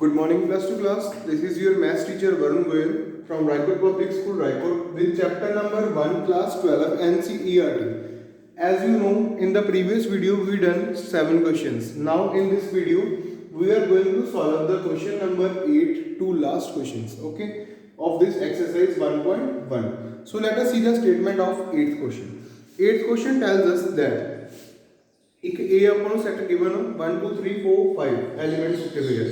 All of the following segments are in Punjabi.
Good morning, plus two class. This is your maths teacher Varun Goyal from Raipur Public School, Raipur, with chapter number 1, class 12, NCERT. As you know, in the previous video we done 7 questions. Now in this video we are going to solve the question number 8 to last questions, okay, of this exercise 1.1. So let us see the statement of 8th question. 8th question tells us that एक ए अपन सेट गिवन 1 2 3 4 5 एलिमेंट्स ਦਿੱਤੇ ਹੋਏ ਆ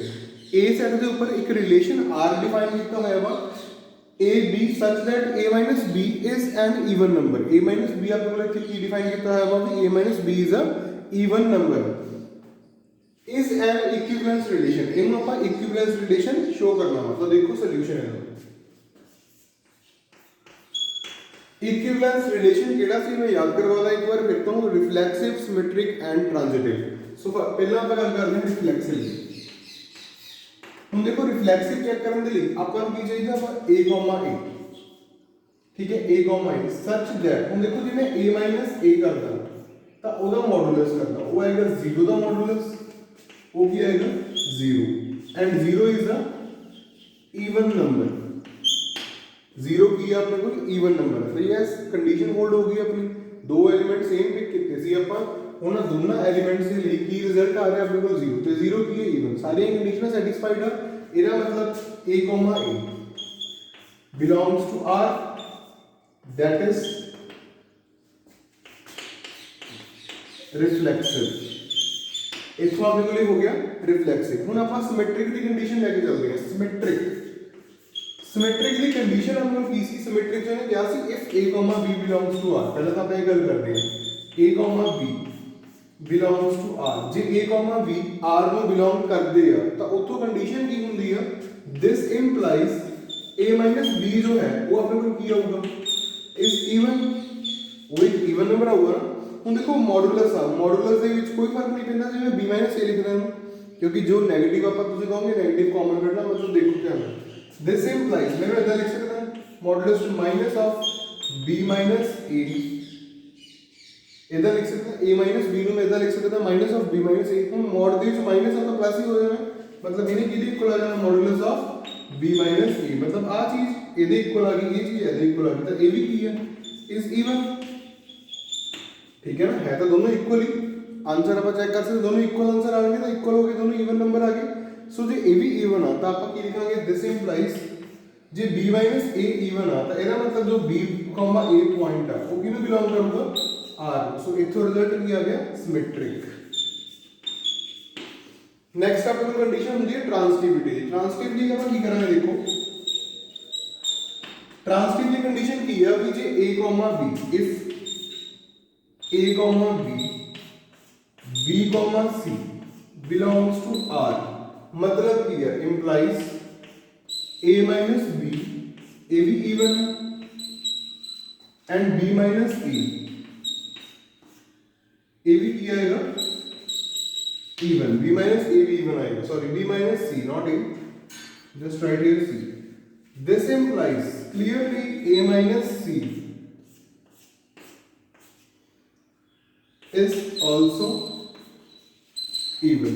ए सेट ਦੇ ਉੱਪਰ ਇੱਕ ਰਿਲੇਸ਼ਨ R ਡਿਫਾਈਨ ਕੀਤਾ ਹੋਇਆ ਵਾ a b such that a minus b is an even number a minus b ਆਪਣੇ ਕੋਲ ਇੱਥੇ ਕੀ ਡਿਫਾਈਨ ਕੀਤਾ ਹੋਇਆ ਵਾ ਵੀ a minus b is a even number is an equivalence relation ਇਹਨੂੰ ਆਪਾਂ equivalence relation ਸ਼ੋ ਕਰਨਾ ਵਾ ਤਾਂ ਦੇਖੋ ਸੋਲੂਸ਼ਨ ਹੈ इक्विवेलेंस रिलेशन केड़ा सी मैं याद करवादा एक बार फिर तो रिफ्लेक्सिव सिमेट्रिक एंड ट्रांजिटिव सो पहला ਆਪਾਂ ਗੱਲ ਕਰਦੇ ਹਾਂ रिफ्लेक्सिव ਹੁਣ देखो रिफ्लेक्सिव चेक ਕਰਨ ਦੇ ਲਈ ਆਪਾਂ ਨੂੰ ਕੀ ਚਾਹੀਦਾ ਵਾ a, ठीक है a, सच दैट ਹੁਣ देखो जिन्हें a - a करदा ਤਾਂ ਉਹਦਾ ਮੋਡੂਲਸ ਕਰਦਾ ਉਹ ਆਏਗਾ 0 ਦਾ ਮੋਡੂਲਸ ਉਹ ਕੀ ਆਏਗਾ 0 and 0 is a even number 0 की अपने को इवन नंबर है तो यस कंडीशन होल्ड हो गई अपनी दो एलिमेंट सेम पिक किए सी अपन ਉਹਨਾਂ ਦੋਨਾਂ ਐਲੀਮੈਂਟਸ ਦੇ ਲਈ ਕੀ ਰਿਜ਼ਲਟ ਆ ਰਿਹਾ ਆਪਣੇ ਕੋਲ 0 ਤੇ 0 ਕੀ ਹੈ ਇਵਨ ਸਾਰੀਆਂ ਕੰਡੀਸ਼ਨਾਂ ਸੈਟੀਸਫਾਈਡ ਆ ਇਹਦਾ ਮਤਲਬ a, belongs to R that is reflexive ਇਥੋਂ ਆਪਣੇ ਕੋਲ ਹੋ ਗਿਆ ਰਿਫਲੈਕਸਿਵ ਹੁਣ ਆਪਾਂ ਸਿਮੈਟ੍ਰਿਕ ਦੀ ਕੰਡੀਸ਼ਨ ਲੈ ਕੇ ਚੱਲਦੇ ਹਾਂ सिमेट्रिक की कंडीशन हम लोग की सी सिमेट्रिक जो है क्या see if a, b belongs to R पहले तो ਆਪਾਂ ਇਹ ਗੱਲ ਕਰਦੇ ਹਾਂ a, b belongs to R ਜੇ a, b R ਨੂੰ belong ਕਰਦੇ ਆ ਤਾਂ ਉੱਥੋਂ ਕੰਡੀਸ਼ਨ ਕੀ ਹੁੰਦੀ ਆ this implies a - b ਜੋ ਹੈ ਉਹ ਆਪਣੇ ਕੋਲ ਕੀ ਆਊਗਾ is even ਉਹ ਇੱਕ even ਨੰਬਰ ਆਊਗਾ ਹੁਣ ਦੇਖੋ ਮੋਡੂਲਸ ਦੇ ਵਿੱਚ ਕੋਈ ਫਰਕ ਨਹੀਂ ਪੈਂਦਾ ਜਿਵੇਂ b - a ਲਿਖਦੇ ਹਾਂ ਕਿਉਂਕਿ ਜੋ 네ਗੇਟਿਵ ਆਪਾਂ ਤੁਸੀਂ ਕਹੋਗੇ 네ਗੇਟਿਵ ਕਾਮਨ ਕੱਢਣਾ ਮਤਲਬ ਦੇਖੋ क्या है this implies मैं इधर लिख सकता हूं modulus minus of b minus a इधर लिख सकता हूं a माइनस b ਨੂੰ मैं इधर लिख सकता हूं minus of b minus a ਹੁਣ ਮੋਡ ਦੇ ਵਿੱਚ ਮਾਈਨਸ ਆ ਤਾਂ ਪਲੱਸ ਹੀ ਹੋ ਜਾਣਾ ਮਤਲਬ ਇਹਨੇ ਕਿਹਦੇ ਇਕੁਅਲ ਆ ਜਾਣਾ ਮੋਡੁਲਸ ਆਫ b ਮਾਈਨਸ a ਮਤਲਬ ਆ ਚੀਜ਼ ਇਹਦੇ ਇਕੁਅਲ ਆ ਗਈ ਇਹ ਚੀਜ਼ ਇਹਦੇ ਇਕੁਅਲ ਆ ਗਈ ਤਾਂ ਇਹ ਵੀ ਕੀ ਹੈ ਇਜ਼ ਈਵਨ ਠੀਕ ਹੈ ਨਾ ਹੈ ਤਾਂ ਦੋਨੋਂ ਇਕੁਅਲ ਹੀ ਆਨਸਰ ਆਪਾਂ ਚੈੱਕ ਕਰ ਸਕਦੇ ਦੋਨੋਂ ਇਕੁਅਲ ਆਨਸਰ ਆ ਗਏ ਤਾਂ ਇਕੁਅਲ ਹੋ ਗਏ ਦੋਨੋਂ ਈਵਨ ਨੰਬਰ ਆ ਗਏ सो जे ए भी इवन आ तो आप की लिखांगे दिस इंप्लाइज जे b - a इवन आ तो ਇਹਦਾ मतलब जो b, a पॉइंट आ वो किनु बिलोंग करूगा R सो इथों रिजल्ट ਕੀ ਆ ਗਿਆ सिमेट्रिक नेक्स्ट आपको कंडीशन ਹੁੰਦੀ है ट्रांजिटिविटी ਆਪਾਂ ਕੀ ਕਰਾਂਗੇ देखो ट्रांजिटिव ਦੀ कंडीशन ਕੀ ਆ ਕਿ ਜੇ a, b if a, b, c belongs to R मतलब की है implies a minus b a भी even and b minus a भी क्या आएगा even b minus a भी even आएगा sorry b minus c not a just write here c this implies clearly a minus c is also even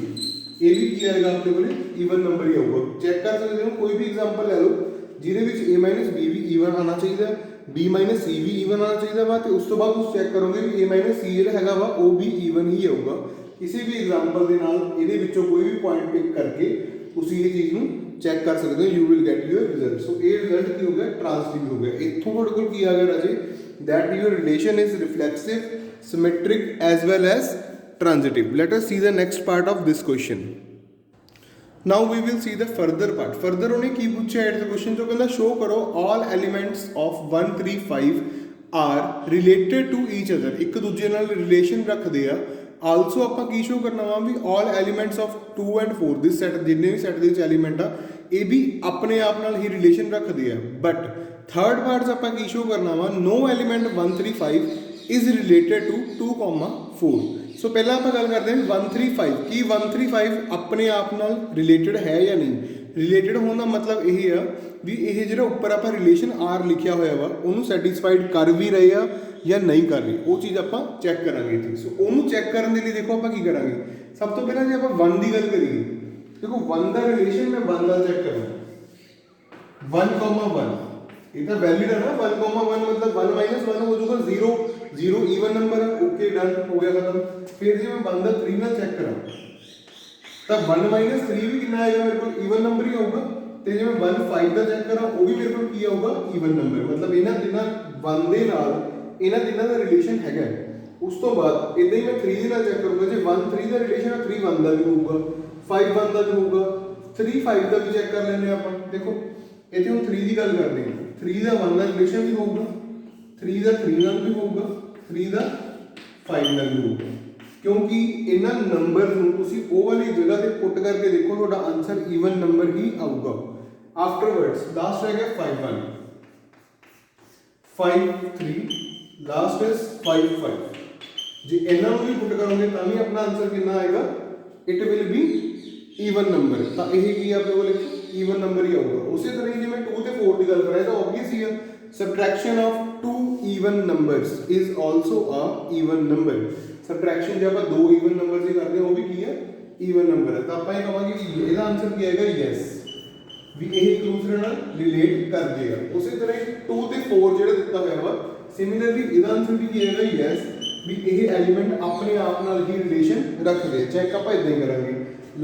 ਇਹ ਵੀ ਕੀ ਆਏਗਾ ਆਪਣੇ ਕੋਲੇ ਈਵਨ ਨੰਬਰ ਹੀ ਆਊਗਾ ਚੈੱਕ ਕਰ ਸਕਦੇ ਹੋ ਕੋਈ ਵੀ ਐਗਜ਼ਾਮਪਲ ਲੈ ਲਓ ਜਿਹਦੇ ਵਿੱਚ a - b ਵੀ ਈਵਨ ਆਣਾ ਚਾਹੀਦਾ b - c ਵੀ ਈਵਨ ਆਣਾ ਚਾਹੀਦਾ ਵਾ ਤੇ ਉਸ ਤੋਂ ਬਾਅਦ ਤੁਸੀਂ ਚੈੱਕ ਕਰੋਗੇ ਵੀ a - c ਜਿਹੜਾ ਹੈਗਾ ਵਾ ਉਹ ਵੀ ਈਵਨ ਹੀ ਆਊਗਾ ਕਿਸੇ ਵੀ ਐਗਜ਼ਾਮਪਲ ਦੇ ਨਾਲ ਇਹਦੇ ਵਿੱਚੋਂ ਕੋਈ ਵੀ ਪੁਆਇੰਟ ਪਿਕ ਕਰਕੇ ਤੁਸੀਂ ਇਹ ਚੀਜ਼ ਨੂੰ ਚੈੱਕ ਕਰ ਸਕਦੇ ਹੋ you will get your result so ਇਹ ਰਿਜ਼ਲਟ ਕੀ ਹੋ ਗਿਆ ਟ੍ਰਾਂਜ਼ਿਟਿਵ ਹੋ ਗਿਆ ਇੱਥੋਂ ਤੁਹਾਡੇ ਕੋਲ ਕੀ ਆ ਗਿਆ ਰਾਜੇ that your relation is reflexive symmetric as well as transitive. Let us see the next part of this question. Now we will see the further part. Further उन्हें की पूछा है क्वेश्चन जो कहना show करो all elements of 1 3 5 are related to each other. एक दूसरे नाल relation रखते हैं. Also ਆਪਾਂ ਕੀ show ਕਰਨਾ ਵਾ ਵੀ all elements of 2 and 4 this set जिन्ने भी set ਦੇ ਵਿੱਚ element ਆ ਇਹ ਵੀ ਆਪਣੇ ਆਪ ਨਾਲ ਹੀ relation ਰੱਖਦੇ ਆ. But third part ਆਪਾਂ ਕੀ show ਕਰਨਾ ਵਾ no element 1 3 5 is related to 2, 4. सो पहला आप गल करते हैं 135 कि 135 अपने आप नाल रिलेटेड है या नहीं रिलेटेड होने का मतलब यही है भी ये जो उपर आप रिलेशन R लिखा होया वा उन्होंने सैटिस्फाइड कर भी रहे हैं या नहीं कर रहे वो चीज़ आप चैक करा। सो उन्होंने चैक करने के लिए देखो आप की करा सब तो पहले जो आप 1 की गल करिए देखो 1 का रिलेशन मैं 1 का चेक करना 1,1 ये तो वैलिड है ना 1,1 मतलब 1 माइनस 1 हो जाएगा 0 0 इवन नंबर है ओके डन हो गया खत्म। फिर जो मैं 1 का 3 ना चेक करा तब 1 माइनस 3 भी कितना आएगा मेरे को इवन नंबर ही होगा। ਤੇ ਜੇ मैं 1 5 ਦਾ ਚੈੱਕ ਕਰਾਂ ਉਹ ਵੀ ਮੇਰੇ ਕੋਲ ਕੀ ਆਊਗਾ ਈਵਨ ਨੰਬਰ ਮਤਲਬ ਇਹਨਾਂ ਤਿੰਨਾਂ 1 ਦੇ ਨਾਲ ਇਹਨਾਂ ਤਿੰਨਾਂ ਦਾ ਰਿਲੇਸ਼ਨ ਹੈਗਾ। ਉਸ ਤੋਂ ਬਾਅਦ ਇਦਾਂ ਹੀ ਮੈਂ 3 ਦੇ ਨਾਲ ਚੈੱਕ ਕਰੂੰਗਾ ਜੇ 1 3 ਦਾ ਰਿਲੇਸ਼ਨ ਹੈ 3 1 ਦਾ ਵੀ ਹੋਊਗਾ 5 1 ਦਾ ਵੀ ਹੋਊਗਾ 3 5 ਦਾ ਵੀ ਚੈੱਕ ਕਰ ਲੈਂਦੇ ਆਪਾਂ। ਦੇਖੋ ਇੱਥੇ ਹੁਣ 3 ਦੀ ਗੱਲ ਕਰਦੇ ਹਾਂ 3 ਦਾ 1 ਦਾ ਰਿਲੇਸ਼ਨ ਵੀ ਹੋਊਗਾ 3 ਦਾ 3 ਨਾਲ ਵੀ ਹੋਊਗਾ 3 ਦਾ 5 ਨਾਲ ਵੀ ਹੋਊਗਾ क्योंकि इन्हां नंबर ਨੂੰ ਤੁਸੀਂ ਉਹ ਵਾਲੀ ਜਗ੍ਹਾ ਤੇ ਪੁੱਟ ਕਰਕੇ ਦੇਖੋ ਤੁਹਾਡਾ ਆਨਸਰ ਈਵਨ ਨੰਬਰ ਹੀ ਆਊਗਾ। ਆਫਟਰਵਰਡਸ ਲਾਸਟ ਰਹਿ ਗਿਆ 5 1 5 3 ਲਾਸਟ ਇਜ਼ 5 5 ਜੇ ਇਹਨਾਂ ਨੂੰ ਵੀ ਪੁੱਟ ਕਰੋਗੇ ਤਾਂ ਵੀ ਆਪਣਾ ਆਨਸਰ ਕਿੰਨਾ ਆਏਗਾ it will be even number. ਤਾਂ ਇਹ ਕੀ ਆਪਣੇ ਕੋਲ ਈਵਨ ਨੰਬਰ ਹੀ ਆਊਗਾ। ਉਸੇ ਤਰ੍ਹਾਂ ਜਿਵੇਂ 2 ਤੇ 4 ਦੀ ਗੱਲ ਕਰਾਂ ਤਾਂ ਆਬਵੀਅਸ ਹੀ ਆ subtraction of two even numbers is also a even number। Subtraction जब आप 2 इवन नंबर से करते हैं वो भी की है इवन नंबर है तो आप ये कहेंगे कि ਇਹਦਾ ਆਨਸਰ ਕੀ ਆਏਗਾ ਯੈਸ ਵੀ ਇਹ ਇੱਕ ਦੂਸਰੇ ਨਾਲ ਰਿਲੇਟ ਕਰਦੇ ਆ। ਉਸੇ ਤਰ੍ਹਾਂ 2 ਤੇ 4 ਜਿਹੜਾ ਦਿੱਤਾ ਹੋਇਆ ਵਾ ਸਿਮਿਲਰਲੀ ਇਹਦਾ ਆਨਸਰ ਵੀ ਕੀ ਆਏਗਾ ਯੈਸ ਵੀ ਇਹ ਐਲੀਮੈਂਟ ਆਪਣੇ ਆਪ ਨਾਲ ਹੀ ਰਿਲੇਸ਼ਨ ਰੱਖਦੇ। ਚੈੱਕ ਆਪਾਂ ਇਦਾਂ ਹੀ ਕਰਾਂਗੇ।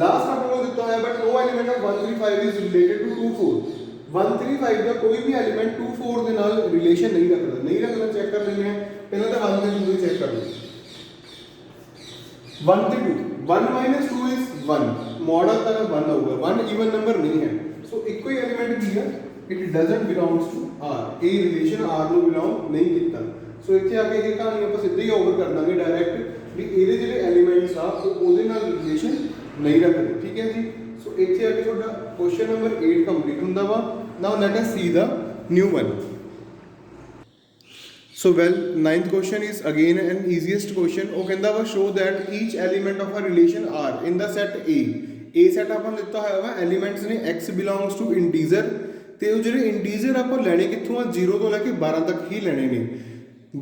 ਲਾਸਟ ਆਪਾਂ ਨੂੰ ਦਿੱਤਾ ਹੋਇਆ but no element of 135 is related to 24 135 ਦਾ ਕੋਈ ਵੀ ਐਲੀਮੈਂਟ 24 ਦੇ ਨਾਲ ਰਿਲੇਸ਼ਨ ਨਹੀਂ ਰੱਖਦਾ ਚੈੱਕ ਕਰ ਲੈਂਦੇ ਆ। ਪਹਿਲਾਂ ਤਾਂ 1 ਤੇ 2 ਚੈੱਕ ਕਰ ਲਓ 1 ਤੇ 2 1 minus 2 is 1 मॉडल का 1 होगा 1 इवन नंबर नहीं है सो एक कोई एलिमेंट भी है it doesn't belongs to r a relation r ਨੂੰ ਬਿਲੋਂਗ ਨਹੀਂ ਕੀਤਾ। ਸੋ ਇੱਥੇ ਆ ਕੇ ਇਹ ਕਹਾਣੀ ਆਪਾਂ ਸਿੱਧਾ ਹੀ ਓਵਰ ਕਰ ਦਾਂਗੇ ਡਾਇਰੈਕਟ ਵੀ ਇਹਦੇ ਜਿਹੜੇ ਐਲੀਮੈਂਟਸ ਆ ਉਹ ਉਹਦੇ ਨਾਲ ਰਿਲੇਸ਼ਨ ਨਹੀਂ ਰੱਖਦੇ। ਠੀਕ ਹੈ ਜੀ। ਸੋ ਇੱਥੇ ਆ ਕੇ ਤੁਹਾਡਾ ਕੁਐਸਚਨ ਨੰਬਰ 8 ਕੰਪਲੀਟ ਹੁੰਦਾ ਵਾ। Now let us see the new one. So well, ninth question is again an easiest question। ਉਹ ਕਹਿੰਦਾ ਵਾ show that each element of a relation R in the set A set ਆਪਾਂ ਨੂੰ ਦਿੱਤਾ ਹੋਇਆ ਵਾ ਐਲੀਮੈਂਟਸ ਨੇ x belongs to integer ਤੇ ਉਹ ਜਿਹੜੇ ਇੰਟੀਜਰ ਆਪਾਂ ਲੈਣੇ ਕਿੱਥੋਂ ਆ 0 ਤੋਂ ਲੈ ਕੇ 12 ਤੱਕ ਹੀ ਲੈਣੇ ਨੇ।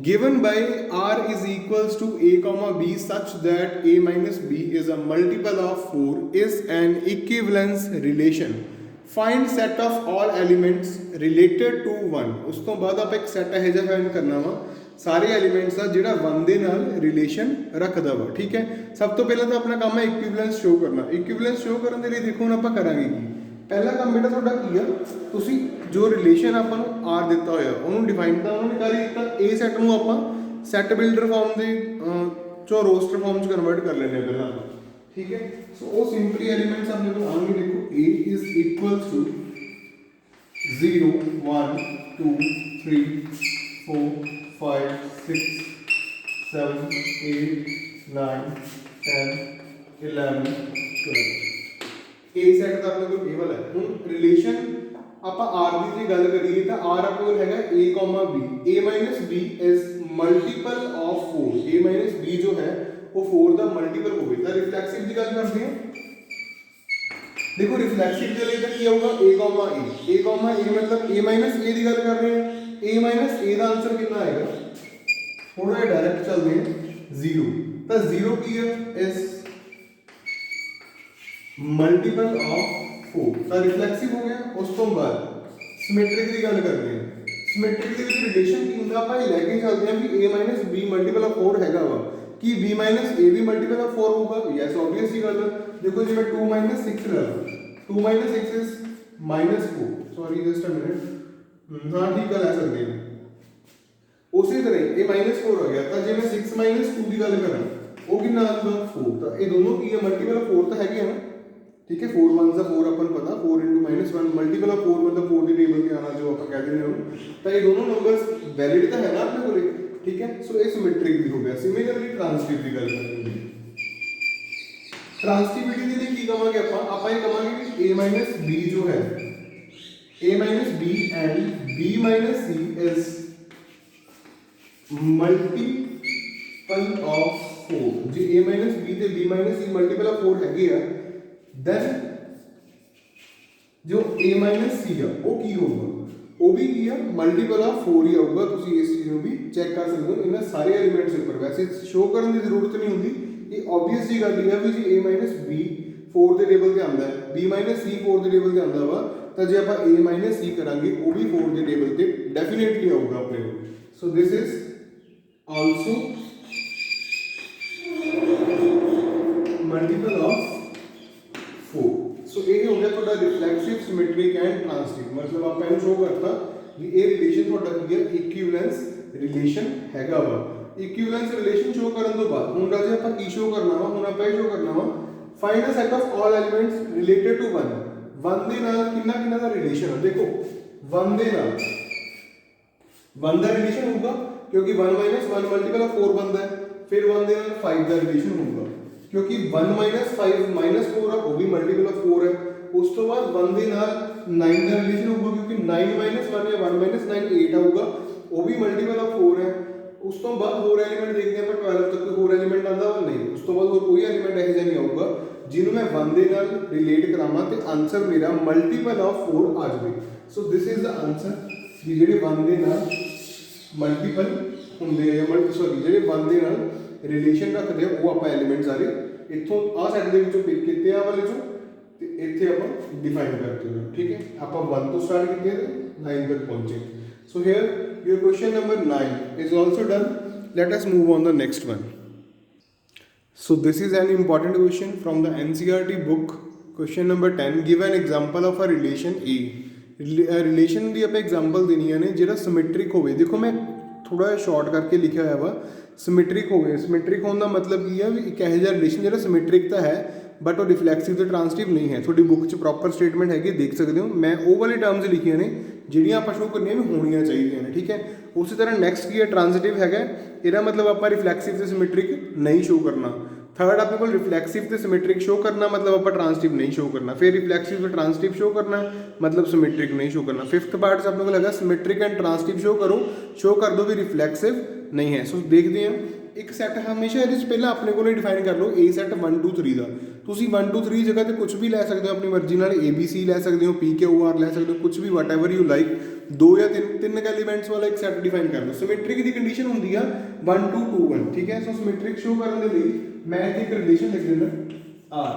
given by R is equals to a comma b such that a minus b is a multiple of 4 is an equivalence relation। Find set of all elements related to 1। उस तो बाद आप एक सैट ਇਹੋ ਜਿਹਾ फाइंड करना वा सारे एलिमेंट्स ਦਾ ਜਿਹੜਾ 1 ਦੇ ਨਾਲ ਰਿਲੇਸ਼ਨ ਰੱਖਦਾ ਵਾ। ਠੀਕ ਹੈ। ਸਭ ਤੋਂ ਪਹਿਲਾਂ ਤਾਂ ਆਪਣਾ ਕੰਮ ਹੈ ਇਕੁਇਵਲੈਂਸ ਸ਼ੋ ਕਰਨਾ। ਇਕੁਇਵਲੈਂਸ ਸ਼ੋ ਕਰਨ ਦੇ ਲਈ ਦੇਖੋ ਹੁਣ ਆਪਾਂ ਕਰਾਂਗੇ ਕੀ ਪਹਿਲਾ ਕੰਮ ਬੇਟਾ ਤੁਹਾਡਾ ਕੀ ਆ ਤੁਸੀਂ ਜੋ ਰਿਲੇਸ਼ਨ ਆਪਾਂ ਨੂੰ r ਦਿੱਤਾ ਹੋਇਆ ਉਹਨੂੰ ਡਿਫਾਈਨ ਤਾਂ ਉਹਨਾਂ ਨੇ ਕਰ ਦਿੱਤਾ। a ਸੈਟ ਨੂੰ ਆਪਾਂ ਸੈਟ ਬਿਲਡਰ ਫਾਰਮ ਦੇ ਚੋਂ ਰੋਸਟਰ ਫਾਰਮ ਚ ਕਨਵਰਟ ਕਰ ਲੈਂਦੇ ਆ ਪਹਿਲਾਂ। ठीक है। सो वो सिंपली एलिमेंट्स अपने को आगे देखो a is equals to 0 1 2 3 4 5 6 7 8 9 10 11 12 a set ਦਾ ਆਪਣੇ ਕੋਲ a ਵਾਲਾ ਹੈ। ਹੁਣ ਰਿਲੇਸ਼ਨ ਆਪਾਂ r ਦੀ ਜੇ ਗੱਲ ਕਰੀਏ ਤਾਂ r ਆਪਣੇ ਕੋਲ ਹੈਗਾ a b a b is multiple of 4 a b ਜੋ ਹੈ वो 4 ਦਾ ਮਲਟੀਪਲ ਹੋਵੇ ਤਾਂ ਰਿਫਲੈਕਸਿਵ ਦੀ ਗੱਲ ਕਰਦੇ ਹਾਂ। ਦੇਖੋ ਰਿਫਲੈਕਸਿਵ ਦੇ ਲਈ ਤਾਂ ਕੀ ਆਊਗਾ a ਮਤਲਬ a ਦੀ ਗੱਲ ਕਰ ਰਹੇ ਹਾਂ a ਦਾ ਆਨਸਰ ਕਿੰਨਾ ਆਏਗਾ ਥੋੜਾ ਜਿਹਾ ਡਾਇਰੈਕਟ ਚੱਲਦੇ ਹਾਂ 0 ਤਾਂ 0 ਕੀ ਹੈ ਇਸ ਮਲਟੀਪਲ ਆਫ 4 ਤਾਂ ਰਿਫਲੈਕਸਿਵ ਹੋ ਗਿਆ। ਉਸ ਤੋਂ ਬਾਅਦ ਸਿਮੈਟ੍ਰਿਕ ਦੀ ਗੱਲ ਕਰਦੇ ਹਾਂ। ਸਿਮੈਟ੍ਰਿਕ ਦੇ ਵਿੱਚ ਰਿਲੇਸ਼ਨ ਕੀ ਹੁੰਦਾ ਆਪਾਂ ਇਹ ਲੈ ਕੇ ਚੱਲਦੇ ਹਾਂ ਵੀ a b ਮਲਟੀਪਲ ਆਫ 4 ਹੈਗਾ ਵਾ कि b minus a भी मल्टीपल ऑफ 4 होगा। यस ऑब्वियस ही गल है। देखो जी मैं 2 minus 6 ले लो 2 minus 6 is minus 4 sorry just a minute हां ठीक है ले सकते हैं। उसी तरह ये minus 4 हो गया तो जे मैं 6 minus 2 की गल करा वो कितना आएगा 4 तो ये दोनों की है मल्टीपल ऑफ 4 तो है ना। ठीक है 4 1 का 4 अपन पता 4 into -1 मल्टीपल ऑफ 4 मतलब 4 की टेबल पे आना जो अपन कह देने हो तो ये दोनों नंबर्स वैलिड तो है ना अपने को। ठीक है। सो ये सिमेट्रिक भी हो गया। सिमिलरली ट्रांसटिव की गल करेंगे। ट्रांसटिविटी के लिए की कहांगे ਆਪਾਂ ਇਹ ਕਹਾਂਗੇ कि a b जो है a b and b c is multiple of 4 ਜੇ a b ਤੇ b c multiple of 4 ਹੈਗੇ ਆ then जो a c ਆ ਉਹ ਕੀ ਹੋਊਗਾ ਉਹ ਵੀ ਕੀ ਆ ਮਲਟੀਪਲ ਆਫ 4 ਹੀ ਆਊਗਾ। ਤੁਸੀਂ ਇਸ ਚੀਜ਼ ਨੂੰ ਵੀ ਚੈੱਕ ਕਰ ਸਕਦੇ ਹੋ ਇਹਨਾਂ ਸਾਰੇ ਐਲੀਮੈਂਟਸ ਉੱਪਰ। ਵੈਸੇ ਸ਼ੋ ਕਰਨ ਦੀ ਜ਼ਰੂਰਤ ਨਹੀਂ ਹੁੰਦੀ ਇਹ ਆਬਵੀਅਸ ਜੀ ਗੱਲ ਹੈ ਵੀ ਜੀ a b 4 ਦੇ ਟੇਬਲ ਤੇ ਆਉਂਦਾ ਹੈ, b - c 4 ਦੇ ਟੇਬਲ ਤੇ ਆਉਂਦਾ ਵਾ, ਤਾਂ ਜੇ ਆਪਾਂ a - c ਕਰਾਂਗੇ ਉਹ ਵੀ 4 ਦੇ ਟੇਬਲ ਤੇ ਡੈਫੀਨੇਟਲੀ ਆਊਗਾ ਆਪਣੇ ਕੋਲ। So this is also multiple of 4। ਸੋ ਇਹ ਹੋ ਗਿਆ ਤੁਹਾਡਾ ਰਿਫਲੈਕਸਿਵ, ਸਿਮੈਟ੍ਰਿਕ ਐਂਡ ਟ੍ਰਾਂਸਟਿਵ। ਮਤਲਬ ਆਪਾਂ ਇਹਨੂੰ ਸ਼ੋ ਕਰਤਾ ਵੀ ਇਹ ਰਿਲੇਸ਼ਨ ਤੁਹਾਡਾ ਕੀ ਹੈ, ਇਕੁਈਵੈਲੈਂਸ ਰਿਲੇਸ਼ਨ ਹੈਗਾ ਵਾ। ਇਕੁਈਵੈਲੈਂਸ ਰਿਲੇਸ਼ਨ ਸ਼ੋ ਕਰਨ ਤੋਂ ਬਾਅਦ ਹੁਣ ਰਾਜੇ ਆਪਾਂ ਕੀ ਸ਼ੋ ਕਰਨਾ ਵਾ, ਹੁਣ ਆਪਾਂ ਇਹ ਸ਼ੋ ਕਰਨਾ ਵਾ find a set of all elements related to 1। 1 ਦੇ ਨਾਲ ਕਿੰਨਾ ਦਾ ਰਿਲੇਸ਼ਨ ਹੈ, ਦੇਖੋ 1 ਦੇ ਨਾਲ 1 ਦਾ ਰਿਲੇਸ਼ਨ ਹੋਊਗਾ ਕਿਉਂਕਿ 1 - 1 ਮਲਟੀਪਲ ਆਫ 4 ਬਣਦਾ ਹੈ। ਫਿਰ 1 ਦੇ ਨਾਲ 5 ਦਾ ਰਿਲੇਸ਼ਨ ਹੋਊਗਾ ਕਿਉਂਕਿ 1 - 5 - 4 ਆ, ਉਹ ਵੀ ਮਲਟੀਪਲ ਆਫ 4 ਹੈ। ਉਸ ਤੋਂ ਬਾਅਦ 1 ਦੇ ਨਾਲ 9 ਦਾ ਰਿਲੇਸ਼ਨ ਹੋਊਗਾ ਕਿਉਂਕਿ 9 - 1 ਜਾਂ 1 - 9 8 ਆਊਗਾ, ਉਹ ਵੀ ਮਲਟੀਪਲ ਆਫ 4 ਹੈ। ਉਸ ਤੋਂ ਬਾਅਦ ਹੋਰ ਐਲੀਮੈਂਟ ਦੇਖਦੇ ਆਪਾਂ 12 ਤੱਕ ਕੋਈ ਹੋਰ ਐਲੀਮੈਂਟ ਆਉਂਦਾ ਵਾ, ਨਹੀਂ। ਉਸ ਤੋਂ ਬਾਅਦ ਹੋਰ ਕੋਈ ਐਲੀਮੈਂਟ ਇਹੋ ਜਿਹਾ ਨਹੀਂ ਆਊਗਾ ਜਿਹਨੂੰ ਮੈਂ 1 ਦੇ ਨਾਲ ਰਿਲੇਟ ਕਰਾਵਾਂ ਤੇ ਆਨਸਰ ਮੇਰਾ ਮਲਟੀਪਲ ਆਫ 4 ਆ ਜਾਵੇ। ਸੋ ਦਿਸ ਇਜ਼ ਦਾ ਆਨਸਰ ਕਿ ਜਿਹੜੇ 1 ਦੇ ਨਾਲ ਮਲਟੀਪਲ ਹੁੰਦੇ ਆ, ਜਿਹੜੇ 1 ਦੇ ਨਾਲ ਰਿਲੇਸ਼ਨ ਰੱਖਦੇ ਆ, ਉਹ ਆਪਾਂ ਐਲੀਮੈਂਟ ਸਾਰੇ ਇੱਥੋਂ ਆਹ ਸੈੱਟ ਦੇ ਵਿੱਚੋਂ ਪਿਕ ਕੀਤੇ ਆ ਵਾਲੇ ਚੋਂ ਤੇ ਇੱਥੇ ਆਪਾਂ ਡਿਫਾਈਨ ਕਰਤੇ ਹੋਏ। ਠੀਕ ਹੈ, ਆਪਾਂ 1 ਤੋਂ ਸਟਾਰਟ ਕੀਤੇ ਤੇ 9 ਤੱਕ ਪਹੁੰਚੇ। So here your question number 9 is also done. Let us move on the next one. So this is an important question from the NCERT book. Question number 10. Give an example of a relation A. Relation ਦੀ ਆਪਾਂ ਐਗਜ਼ਾਮਪਲ ਦੇਣੀਆਂ ਨੇ ਜਿਹੜਾ ਸਿਮੈਟ੍ਰਿਕ ਹੋਵੇ। ਦੇਖੋ ਮੈਂ ਥੋੜਾ ਜਿਹਾ ਸ਼ਾਰਟ ਕਰਕੇ ਲਿਖਿਆ ਹੋਇਆ ਵਾ, ਸਿਮੈਟ੍ਰਿਕ ਹੋਵੇ। ਸਿਮੈਟ੍ਰਿਕ ਹੋਣ ਦਾ ਮਤਲਬ ਕੀ ਆ ਵੀ ਇੱਕ ਇਹੋ ਜਿਹਾ ਰਿਲੇਸ਼ਨ ਜਿਹੜਾ ਸਿਮੈਟ੍ਰਿਕ ਤਾਂ ਹੈ ਬਟ ਉਹ ਰਿਫਲੈਕਸਿਵ ਤੇ ਟ੍ਰਾਂਸਟਿਵ ਨਹੀਂ ਹੈ। ਤੁਹਾਡੀ ਬੁੱਕ 'ਚ ਪ੍ਰੋਪਰ ਸਟੇਟਮੈਂਟ ਹੈਗੀ, ਦੇਖ ਸਕਦੇ ਹੋ। ਮੈਂ ਉਹ ਵਾਲੇ ਟਰਮਸ ਲਿਖੀਆਂ ਨੇ ਜਿਹੜੀਆਂ ਆਪਾਂ ਸ਼ੋ ਕਰਨੀਆਂ ਵੀ ਹੋਣੀਆਂ ਚਾਹੀਦੀਆਂ ਨੇ। ਠੀਕ ਹੈ, ਉਸੇ ਤਰ੍ਹਾਂ ਨੈਕਸਟ ਕੀ ਹੈ, ਟ੍ਰਾਂਜ਼ਿਟਿਵ ਹੈਗਾ। ਇਹਦਾ ਮਤਲਬ ਆਪਾਂ ਰਿਫਲੈਕਸਿਵ ਤੇ ਸਿਮੈਟ੍ਰਿਕ ਨਹੀਂ ਸ਼ੋ ਕਰਨਾ। ਥਰਡ ਆਪਣੇ ਕੋਲ ਰਿਫਲੈਕਸਿਵ ਤੇ ਸਿਮੈਟ੍ਰਿਕ ਸ਼ੋ ਕਰਨਾ, ਮਤਲਬ ਆਪਾਂ ਟ੍ਰਾਂਸਟਿਵ ਨਹੀਂ ਸ਼ੋ ਕਰਨਾ। ਫਿਰ ਰਿਫਲੈਕਸਿਵ ਤੇ ਟ੍ਰਾਂਸਟਿਵ ਸ਼ੋ ਕਰਨਾ, ਮਤਲਬ ਸਿਮੈਟ੍ਰਿਕ ਨਹੀਂ ਸ਼ੋ ਕਰਨਾ। ਫਿਫਥ ਪਾਰਟ 'ਚ ਆਪਣੇ ਕੋਲ ਹੈਗਾ ਸਿਮੈਟ੍ਰਿਕ ਐਂਡ ਟ੍ਰਾਂਸਟਿਵ ਸ਼ੋ ਕਰੋ, ਸ਼ੋ ਕਰ ਦਿਓ ਵੀ ਰਿਫਲੈਕਸਿਵ ਨਹੀਂ ਹੈ। ਸੋ ਦੇਖਦੇ ਹਾਂ ਇੱਕ ਸੈੱਟ ਹਮੇਸ਼ਾ ਇਹਦੇ 'ਚ ਪਹਿਲਾਂ ਆਪਣੇ ਕੋਲ ਡਿਫਾਈਨ ਕਰ ਲਓ A ਸੈੱਟ 1 2 3 ਦਾ। ਤੁਸੀਂ 1 2 3 ਜਗ੍ਹਾ ਤੇ ਕੁਝ ਵੀ ਲੈ ਸਕਦੇ ਹੋ ਆਪਣੀ ਮਰਜ਼ੀ ਨਾਲ, ABC ਲੈ ਸਕਦੇ ਹੋ, PQR ਲੈ ਸਕਦੇ ਹੋ, ਕੁਝ ਵੀ ਵਟ ਐਵਰ ਯੂ ਲਾਈਕ। 2 ਜਾਂ 3 ਐਲੀਮੈਂਟਸ ਵਾਲਾ ਇੱਕ ਸੈੱਟ ਡਿਫਾਈਨ ਕਰ ਲਓ। ਸਿਮੈਟ੍ਰਿਕ ਦੀ ਕੰਡੀਸ਼ਨ ਹੁੰਦੀ ਆ 1 2 2 1। ਠੀਕ ਹੈ, ਸੋ ਸਿਮੈਟ੍ਰਿਕ ਸ਼ੋ ਕਰਨ ਦੇ ਲਈ ਮੈਂ ਇੱਥੇ ਇੱਕ ਰਿਲੇਸ਼ਨ ਲਿਖ ਦਿੰਦਾ R,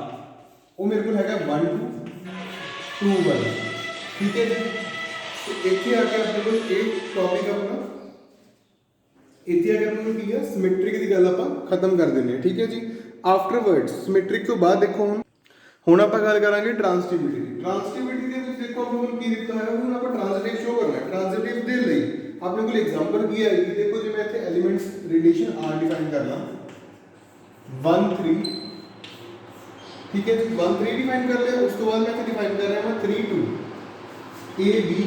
ਉਹ ਮੇਰੇ ਕੋਲ ਹੈਗਾ 1 2 2 1। ਠੀਕ ਹੈ ਜੀ, ਸੋ ਇੱਥੇ ਆ ਕੇ ਆਪਣੇ ਕੋਲ ਇਹ ਟੌਪਿਕ ਆਪਣਾ ਇੱਥੇ ਆ ਕੇ ਆਪਣੇ ਕੋਲ ਕੀ ਹੈ, ਸਿਮੈਟ੍ਰਿਕ ਦੀ ਗੱਲ ਆਪਾਂ ਖਤਮ ਕਰ ਦਿੰਦੇ ਹਾਂ। ਠੀਕ ਹੈ ਜੀ, ਆਫਟਰਵਰਡਸ ਸਿਮੈਟ੍ਰਿਕ ਤੋਂ ਬਾਅਦ ਦੇਖੋ ਹੁਣ ਆਪਾਂ ਗੱਲ ਕਰਾਂਗੇ ਟ੍ਰਾਂਸਟਿਵਿਟੀ ਦੀ। ਟ੍ਰਾਂਸਟਿਵਿਟੀ ਦੇ ਵਿੱਚ ਦੇਖੋ ਆਪਣੇ ਕੋਲ ਕੀ ਦਿੱਤਾ ਹੋਇਆ, ਹੁਣ ਆਪਾਂ ਟ੍ਰਾਂਜ਼ਿਟਿਵ ਸ਼ੋ ਕਰਨਾ ਹੈ। ਟ੍ਰਾਂਜ਼ਿਟਿਵ ਦੇ ਲਈ ਆਪਣੇ ਕੋਲ ਐਗਜ਼ਾਮਪਲ ਕੀ ਆਏਗੀ, ਦੇਖੋ ਜਿਵੇਂ ਇੱਥੇ ਐਲੀਮੈਂਟਸ ਰਿਲੇਸ਼ਨ R ਡਿਫਾਈਨ ਕਰਨਾ 1 3। ਠੀਕ ਹੈ ਜੀ, 1 3 ਡਿਫਾਈਨ ਕਰ ਲਿਆ। ਉਸ ਤੋਂ ਬਾਅਦ ਮੈਂ ਇੱਥੇ ਡਿਫਾਈਨ ਕਰ ਰਿਹਾ ਹਾਂ 3 2 A B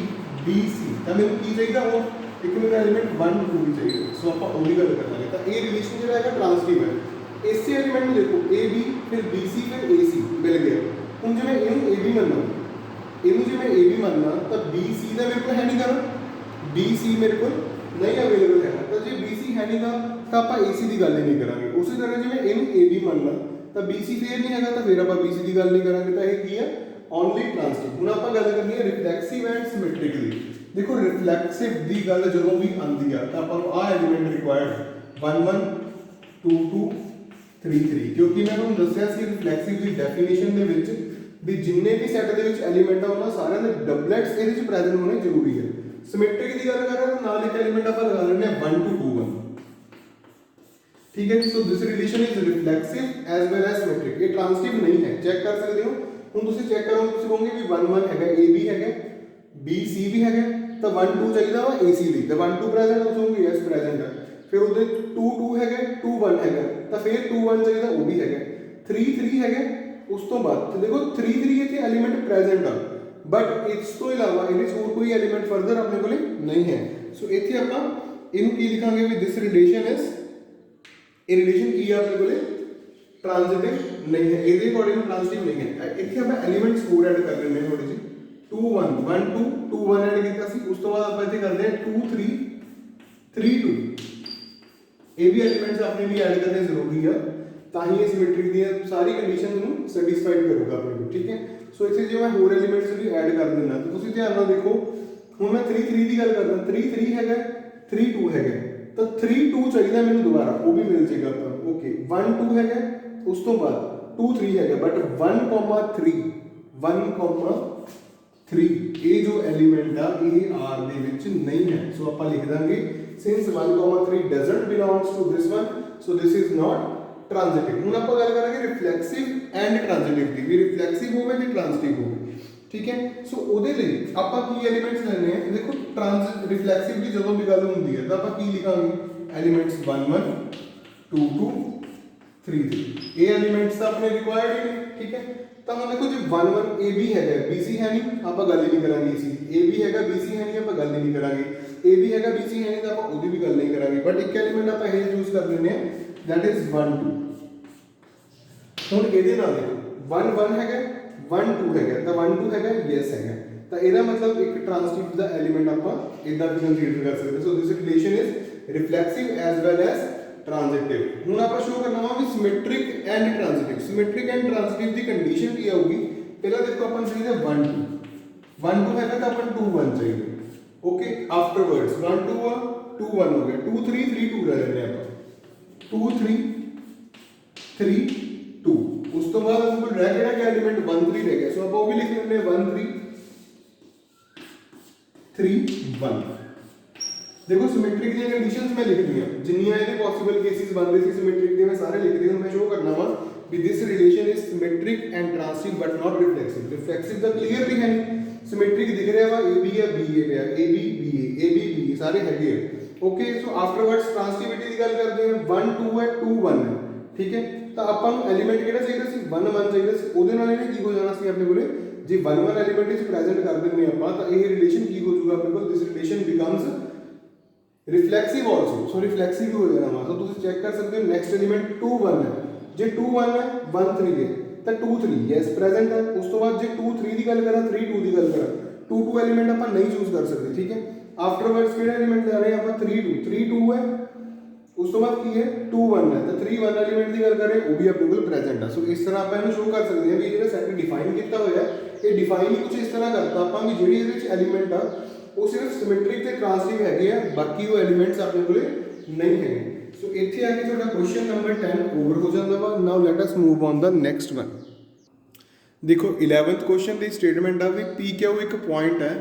B C। ਤਾਂ ਮੈਨੂੰ ਕੀ ਚਾਹੀਦਾ, ਹੁਣ ਇੱਕ ਮੈਨੂੰ ਐਲੀਮੈਂਟ 1 2 ਵੀ ਚਾਹੀਦਾ। ਸੋ ਆਪਾਂ ਉਹਦੀ ਗੱਲ ਕਰਾਂਗੇ। ਤਾਂ ਇਹ ਰਿਲੇਸ਼ਨ ਜਿਹੜਾ ਹੈਗਾ ਟ੍ਰਾਂਸਟਿਵ ਹੈ। ਇਸੇ ਐਲੀਮੈਂਟ ਨੂੰ ਦੇਖੋ A B ਫਿਰ B C ਫਿਰ A C ਮਿਲ ਗਿਆ। ਹੁਣ ਜਿਵੇਂ ਇਹਨੂੰ A B ਮੰਨਣਾ, ਇਹਨੂੰ ਜੇ ਮੈਂ A B ਮੰਨਣਾ ਤਾਂ B C ਦਾ ਮੇਰੇ ਕੋਲ ਹੈ ਨਹੀਂ ਗਾ, B C ਮੇਰੇ ਕੋਲ ਨਹੀਂ ਅਵੇਲੇਬਲ ਹੈਗਾ। ਤਾਂ ਜੇ B C ਹੈ ਨਹੀਂ ਗਾ ਤਾਂ ਆਪਾਂ A C ਦੀ ਗੱਲ ਹੀ ਨਹੀਂ ਕਰਾਂਗੇ। ਉਸੇ ਤਰ੍ਹਾਂ ਜਿਵੇਂ ਇਹਨੂੰ A B ਮੰਨਣਾ ਤਾਂ B C ਫੇਰ ਨਹੀਂ ਹੈਗਾ ਤਾਂ ਫਿਰ ਆਪਾਂ B C ਦੀ ਗੱਲ ਨਹੀਂ ਕਰਾਂਗੇ। ਤਾਂ ਇਹ ਕੀ ਹੈ, ਓਨਲੀ ਟ੍ਰਾਂਸਟਿਵ। ਹੁਣ ਆਪਾਂ ਗੱਲ ਕਰਨੀ ਹੈ ਰਿਫਲੈਕਸਿਵ ਐਂਡ ਸਿਮੈਟ੍ਰਿਕ ਦੀ। ਦੇਖੋ ਰਿਫਲੈਕਸਿਵ ਦੀ ਗੱਲ ਜਦੋਂ ਵੀ ਆਉਂਦੀ ਆ ਤਾਂ ਆਪਾਂ ਨੂੰ ਆਹ ਐਲੀਮੈਂਟ ਰਿਕੁਆਇਰਡ 1 1 2 2 3 3, ਕਿਉਂਕਿ ਮੈਂ ਤੁਹਾਨੂੰ ਦੱਸਿਆ ਸੀ ਰਿਫਲੈਕਸਿਵ ਦੀ ਡੈਫੀਨੇਸ਼ਨ ਦੇ ਵਿੱਚ ਵੀ ਜਿੰਨੇ ਵੀ ਸੈੱਟ ਦੇ ਵਿੱਚ ਐਲੀਮੈਂਟ ਆ ਉਹਨਾਂ ਸਾਰਿਆਂ ਦੇ ਡਬਲੈਟਸ ਇਹਦੇ ਵਿੱਚ ਪ੍ਰੈਜ਼ੈਂਟ ਹੋਣੇ ਜ਼ਰੂਰੀ ਹੈ। ਸਿਮੈਟ੍ਰਿਕ ਦੀ ਗੱਲ ਕਰ ਰਹੇ ਹਾਂ ਤਾਂ ਨਾਲ ਇੱਕ ਐਲੀਮੈਂਟ ਆਪਾਂ ਲਗਾ ਲੈਂਦੇ ਹਾਂ 1 2 2 1। ਠੀਕ ਹੈ, so this relation is reflexive as well as symmetric. ਇਹ ਟ੍ਰਾਂਸਟਿਵ ਨਹੀਂ ਹੈ, ਚੈੱਕ ਕਰ ਸਕਦੇ ਹੋ। ਹੁਣ ਤੁਸੀਂ ਚੈੱਕ ਕਰੋਗੇ, ਤੁਸੀਂ ਕਹੋਗੇ ਵੀ 1 1 ਹੈਗਾ, A B ਹੈਗਾ, B C ਵੀ ਹੈਗਾ, ਤਾਂ 1 2 ਚਾਹੀਦਾ ਵਾ A C ਲਈ। ਤਾਂ 1 2 ਪ੍ਰੈਜ਼ੈਂਟ, ਤੁਸੀਂ ਕਹੋਗੇ ਯੈਸ ਪ੍ਰੈਜ਼ੈਂਟ ਹੈ। ਫਿਰ ਉਹਦੇ 2 2 ਹੈਗਾ, 2 1 ਹੈਗਾ, ਤਾਂ ਫਿਰ 2 1 ਚਾਹੀਦਾ, ਉਹ ਵੀ ਹੈਗਾ। 3 3 ਹੈਗਾ, ਉਸ ਤੋਂ ਬਾਅਦ ਦੇਖੋ 3 3 ਇੱਥੇ ਐਲੀਮੈਂਟ ਪ੍ਰੈਜ਼ੈਂਟ ਆ ਬਟ ਇਸ ਤੋਂ ਇਲਾਵਾ ਇਹਦੇ 'ਚ ਹੋਰ ਕੋਈ ਐਲੀਮੈਂਟ ਫਰਦਰ ਆਪਣੇ ਕੋਲੇ ਨਹੀਂ ਹੈ। ਸੋ ਇੱਥੇ ਆਪਾਂ ਇਹਨੂੰ ਕੀ ਲਿਖਾਂਗੇ ਵੀ ਦਿਸ ਰਿਲੇਸ਼ਨ ਇਜ਼, ਇਹ ਰਿਲੇਸ਼ਨ ਕੀ ਆ ਆਪਣੇ ਕੋਲੇ, ਟ੍ਰਾਂਜ਼ਿਟਿਵ ਨਹੀਂ ਹੈ। ਇਹਦੇ ਅਕੋਰਡਿੰਗ ਟ੍ਰਾਂਜ਼ਿਟਿਵ ਨਹੀਂ ਹੈ। ਇੱਥੇ ਆਪਾਂ ਐਲੀਮੈਂਟਸ ਹੋਰ ਐਡ ਕਰ ਲੈਂਦੇ ਹਾਂ ਥੋੜੀ ਜਿਹੀ। 2 1 1 2 2 1 ਐਡ ਕੀਤਾ ਸੀ। ਉਸ ਤੋਂ ਬਾਅਦ ਆਪਾਂ ਇੱਥੇ ਕਰਦੇ ਹਾਂ 2 3 3 2। ਇਹ ਵੀ ਐਲੀਮੈਂਟਸ ਆਪਣੇ ਲਈ ਐਡ ਕਰਨੇ ਜ਼ਰੂਰੀ ਆ, ਤਾਂ ਹੀ ਇਹ ਸਿਮੈਟ੍ਰਿਕ ਦੀਆਂ ਸਾਰੀ ਕੰਡੀਸ਼ਨਸ ਨੂੰ ਸੈਟੀਸਫਾਈਡ ਕਰੂਗਾ ਆਪਣੇ ਨੂੰ। ਠੀਕ ਹੈ, ਸੋ ਇੱਥੇ ਜੇ ਮੈਂ ਹੋਰ ਐਲੀਮੈਂਟਸ ਵੀ ਐਡ ਕਰ ਦਿੰਦਾ ਤਾਂ ਤੁਸੀਂ ਧਿਆਨ ਨਾਲ ਦੇਖੋ। ਹੁਣ ਮੈਂ 3 3 ਦੀ ਗੱਲ ਕਰਦਾ, 3 3 ਹੈਗਾ, 3 2 ਹੈਗਾ, ਤਾਂ 3 2 ਚਾਹੀਦਾ ਮੈਨੂੰ ਦੁਬਾਰਾ, ਉਹ ਵੀ ਮਿਲ ਜੇਗਾ ਆਪਾਂ। ਓਕੇ, 1 2 ਹੈਗਾ, ਉਸ ਤੋਂ ਬਾਅਦ 2 3 है, बट 1,3 ये जो एलिमेंट आ ये आर दे विच नहीं है, सो आप लिख देंगे since 1,3 doesn't belongs to this one, so this is not transitive. हुण आप गल करांगे रिफ्लेक्सिव एंड ट्रांजिटिव दी, भी रिफ्लेक्सिव होवे ते ट्रांजिटिव होवे, ठीक है। सो ਉਹਦੇ ਲਈ ਆਪਾਂ ਕੀ ਐਲੀਮੈਂਟਸ ਲੈਣੇ ਆ, ਦੇਖੋ रिफ्लेक्सिव ਦੀ ਜਦੋਂ ਵੀ ਗੱਲ ਹੁੰਦੀ ਹੈ ਤਾਂ ਆਪਾਂ ਕੀ ਲਿਖਾਂਗੇ, एलिमेंट्स 1 1 2 2 3 3, ਇਹ एलिमेंट्स ਤਾਂ ਆਪਣੇ ਰਿਕੁਆਇਰਡ ਹੀ ਨੇ, ठीक है। ਤਾਂ ਹੁਣ ਦੇਖੋ ਜੇ 1 1 ए भी हैगा BC है नहीं, ਆਪਾਂ ਗੱਲ ਹੀ ਨਹੀਂ ਕਰਾਂਗੇ, इसी ए भी हैगा BC है नहीं, ਆਪਾਂ ਗੱਲ ही नहीं करांगे, ए भी हैगा BC है नहीं ਤਾਂ ਆਪਾਂ ਉਹਦੀ ਵੀ ਗੱਲ ਨਹੀਂ ਕਰਾਂਗੇ, ਬਟ ਇੱਕ एलिमेंट ਆਪਾਂ ਇਹ ਚੂਜ਼ ਕਰ ਲੈਣੇ ਆ, दैट इज 1 2। ਹੁਣ ਇਹਦੇ ਨਾਲ ਦੇਖੋ 1 1 ਹੈਗਾ 1 2 ਹੈਗਾ, ਤਾਂ 1 2 ਹੈਗਾ ਯੈਸ ਹੈਗਾ, ਤਾਂ ਇਹਦਾ ਮਤਲਬ ਇੱਕ ट्रांजिटिव ਦਾ एलिमेंट ਆਪਾਂ ਇਦਾਂ ਵੀ ਕੰਸੀਡਰ ਕਰ ਸਕਦੇ। So this relation is reflexive as well as transitive. ਹੁਣ ਆਪਾਂ ਸ਼ੋ ਕਰਨਾ ਵਾ ਵੀ symmetric and transitive, symmetric and transitive ਦੀ ਕੰਡੀਸ਼ਨ ਕੀ ਆਊਗੀ, ਪਹਿਲਾਂ ਦੇਖੋ ਆਪਾਂ ਨੂੰ ਚਾਹੀਦਾ 1 2 1 2 ਹੈਗਾ ਤਾਂ ਆਪਾਂ 2 1 ਚਾਹੀਦਾ, ओके। आफ्टरवर्ड्स 1 2 ਆ 2 1 हो गया, 2 3 3 2 ਲੈ ਲੈਣੇ ਆਪਾਂ, 2 3 3 2। ਉਸ ਤੋਂ ਬਾਅਦ ਆਪਣੇ ਕੋਲ ਰਹਿ ਗਿਆ ਕਿ ਐਲੀਮੈਂਟ 1 3 ਰਹਿ ਗਿਆ, ਸੋ ਆਪਾਂ ਉਹ ਵੀ ਲਿਖ ਲੈਂਦੇ 1 3 3 1। देखो सिमेट्रिक दी कंडीशंस मैं लिख दी जिन्नियां ਇਹਦੇ पॉसिबल केसेस बन रहे थे सिमेट्रिक ਦੇ मैं सारे लिख दिए। मैं शो करना वा कि this relation is symmetric and transitive but not reflexive. Reflexive the clear भी है नहीं, सिमेट्रिक दिख रहा वा ए बी है बी ए पे है, A B B A B B सारे हैगे है, ओके। सो आफ्टरवर्ड्स ट्रांजिटिविटी ਦੀ ਗੱਲ ਕਰਦੇ ਹਾਂ 1 2 है 2 1 है, ठीक है। ਤਾਂ ਆਪਾਂ ਨੂੰ ਐਲੀਮੈਂਟ ਕਿਹੜਾ ਚਾਹੀਦਾ ਸੀ 1 1 ਚਾਹੀਦਾ ਸੀ, ਉਹਦੇ ਨਾਲ ਇਹਨੇ ਕੀ ਹੋ ਜਾਣਾ ਸੀ ਆਪਣੇ ਕੋਲੇ, ਜੇ 1 1 ਐਲੀਮੈਂਟ ਇਸ ਪ੍ਰੈਜ਼ੈਂਟ ਕਰ ਦਿੰਦੇ ਆਪਾਂ ਤਾਂ ਇਹ ਰਿਲੇਸ਼ਨ ਕੀ ਹੋ ਜਾਊਗਾ ਆਪਣੇ ਕੋਲ, ਦਿਸ ਰਿਲੇਸ਼ਨ ਬਿਕਮਸ रिफ्लेक्सिव आल्सो, सो रिफ्लेक्सिव भी हो जाना वा। तो तुम चेक कर सकते हो नेक्स्ट एलिमेंट 2 1 है, जे 2 1 है 1 3 है तो 2 3 यस प्रेजेंट है। उस तो बाद जे 2 3 ਦੀ ਗੱਲ ਕਰਾਂ 3 2 ਦੀ ਗੱਲ ਕਰਾਂ 2 2 एलिमेंट ਆਪਾਂ नहीं चूज कर सकते, ठीक है। आफ्टरवर्ड्स ਕਿਹੜਾ एलिमेंट ਲੈ ਰਹੇ ਆਪਾਂ 3 2 3 2 है, ਉਸ ਤੋਂ ਬਾਅਦ ਕੀ ਹੈ 2 1 है तो 3 1 एलिमेंट ਦੀ ਗੱਲ ਕਰ ਰਹੇ ਉਹ ਵੀ ਆਪਣੇ ਕੋਲ ਪ੍ਰੈਜ਼ੈਂਟ ਹੈ। ਸੋ ਇਸ ਤਰ੍ਹਾਂ ਆਪਾਂ ਇਹਨੂੰ ਸ਼ੋ ਕਰ ਸਕਦੇ ਹਾਂ ਵੀ ਜਿਹੜਾ ਸੈਟ ਡਿਫਾਈਨ ਕੀਤਾ ਹੋਇਆ ਇਹ ਡਿਫਾਈਨ ਹੀ ਕੁਝ ਇਸ ਤਰ੍ਹਾਂ ਕਰਤਾ ਆਪਾਂ ਵੀ ਜਿਹੜੀ ਇਹਦੇ ਵਿੱਚ ਐਲੀਮੈਂਟ ਆ ਉਹ ਸਿਰਫ ਸਿਮੈਟ੍ਰਿਕ ਤੇ ਟ੍ਰਾਂजिटिव ਹੈਗੇ ਆ, ਬਾਕੀ ਉਹ ਐਲੀਮੈਂਟਸ ਆਪਣੇ ਕੋਲੇ ਨਹੀਂ ਹੈਗੇ। ਸੋ ਇੱਥੇ ਆ ਕੇ ਤੁਹਾਡਾ ਕੁਐਸਚਨ ਨੰਬਰ 10 ਓਵਰ ਹੋ ਜਾਂਦਾ ਵਾ। Now let us move on the next one. ਦੇਖੋ 11th ਕੁਐਸਚਨ ਦੀ ਸਟੇਟਮੈਂਟ ਆ ਵੀ ਪੀ ਕਿਊ ਇੱਕ ਪੁਆਇੰਟ ਹੈ,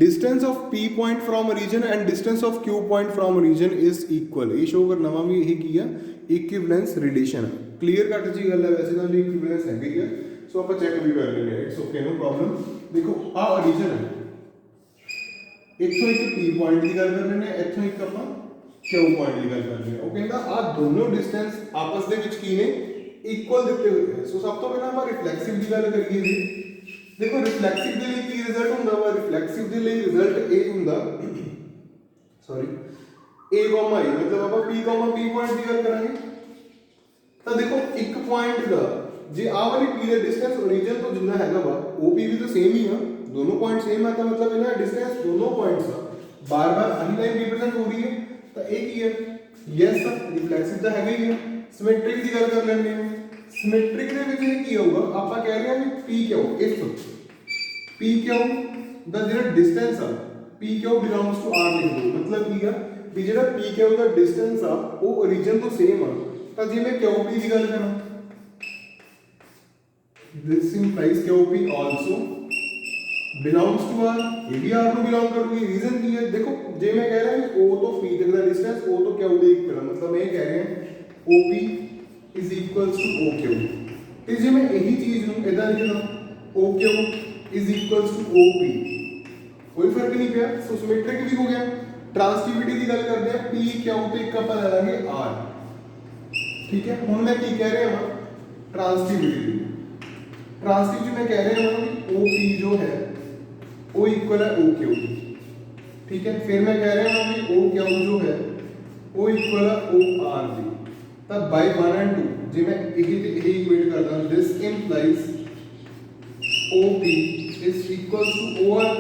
distance of P point from region and distance of Q point from region is equal. ये शो करना वा भी यही की है इक्विवेलेंस रिलेशन है, क्लियर कट जी गल है, वैसे तो इक्विवेलेंस है ही है। सो आप चेक भी कर लेंगे, इट्स ओके नो प्रॉब्लम। देखो आ रीजन है, इत्थों एक पी पॉइंट की गल कर लेने, इत्थों एक आप क्यू पॉइंट की गल कर लेने। वो कहता आ दोनों डिस्टेंस आपस दे विच की ने इक्वल दिते हुए हैं। सो सब तो पहला आप रिफ्लेक्सिव की गल करिए जी। देखो रिफ्लेक्सिव के लिए की रिजल्ट होंदा वा, रिफ्लेक्सिव के लिए रिजल्ट ए होंदा सॉरी ए कॉमा ए, मतलब आप पी कॉमा पी पॉइंट की गल करांगे तो देखो एक पॉइंट दा जे आ वाली पी दा डिस्टेंस ओरिजिन तो जितना हैगा वा ओ पी भी तो सेम ही है, दोनों पॉइंट सेम है, तो मतलब इना डिस्टेंस दोनों पॉइंट्स का बार-बार आही लाइन रिप्रेजेंट हो रही है तो ए की है यस रिफ्लेक्सिव तो हैगा ही है। सिमेट्रिक की गल कर लेंगे, सिमेट्रिक ਦੇ ਵਿੱਚ ਇਹ ਕੀ ਹੋਊਗਾ ਆਪਾਂ ਕਹਿ ਰਹੇ ਹਾਂ ਵੀ ਪੀ ਕਿਊ ਇਫ ਪੀ ਕਿਊ ਦਾ ਜਿਹੜਾ ਡਿਸਟੈਂਸ ਆ ਪੀ ਕਿਊ ਬਿਲੋਂਗਸ ਟੂ ਆਰ ਲਿਖ ਦੋ, ਮਤਲਬ ਕੀ ਆ ਵੀ ਜਿਹੜਾ ਪੀ ਕਿਊ ਦਾ ਡਿਸਟੈਂਸ ਆ ਉਹ origin ਤੋਂ ਸੇਮ ਆ, ਤਾਂ ਜੇ ਮੈਂ ਕਿਊ ਪੀ ਦੀ ਗੱਲ ਕਰਾਂ this implies Q P also belongs to R, ਇਹ ਵੀ ਆਰ ਨੂੰ ਬਿਲੋਂਗ ਕਰੂਗੀ। ਰੀਜ਼ਨ ਕੀ ਹੈ ਦੇਖੋ ਜੇ ਮੈਂ ਕਹਿ ਰਿਹਾ ਵੀ O ਤੋਂ P ਤੱਕ ਦਾ ਡਿਸਟੈਂਸ O ਤੋਂ ਕਿਊ ਦੇ ਇਕੁਅਲ ਆ, ਮਤਲਬ ਮੈਂ ਇਹ ਕਹਿ ਰਿਹਾ OP is equals to OQ। ਤੇ ਜੇ ਮੈਂ ਇਹੀ ਚੀਜ਼ ਨੂੰ ਇਦਾਂ ਲਿਖਣਾ OQ is equals to OP, ਕੋਈ ਫਰਕ ਨਹੀਂ ਪਿਆ। ਸੋ ਸਿਮੈਟ੍ਰਿਕ ਵੀ ਹੋ ਗਿਆ। ਟ੍ਰਾਂजिटिविटी ਦੀ ਗੱਲ ਕਰਦੇ ਆ PQ ਤੇ ਇੱਕ ਆਪਾਂ ਲੈ ਲਾਂਗੇ R, ਠੀਕ ਹੈ। ਹੁਣ ਮੈਂ ਕੀ ਕਹਿ ਰਿਹਾ ਹਾਂ ट्रांजिटिविटी ट्रांजिटिव में कह रहे हैं कि OP जो है वो इक्वल है OQ, ठीक है। फिर मैं कह रहा हूँ कि OQ जो है वो इक्वल है OR जी, तब बाय 1 एंड 2 जी मैं यही इक्वेट करता हूँ, this implies OP is equal to OR,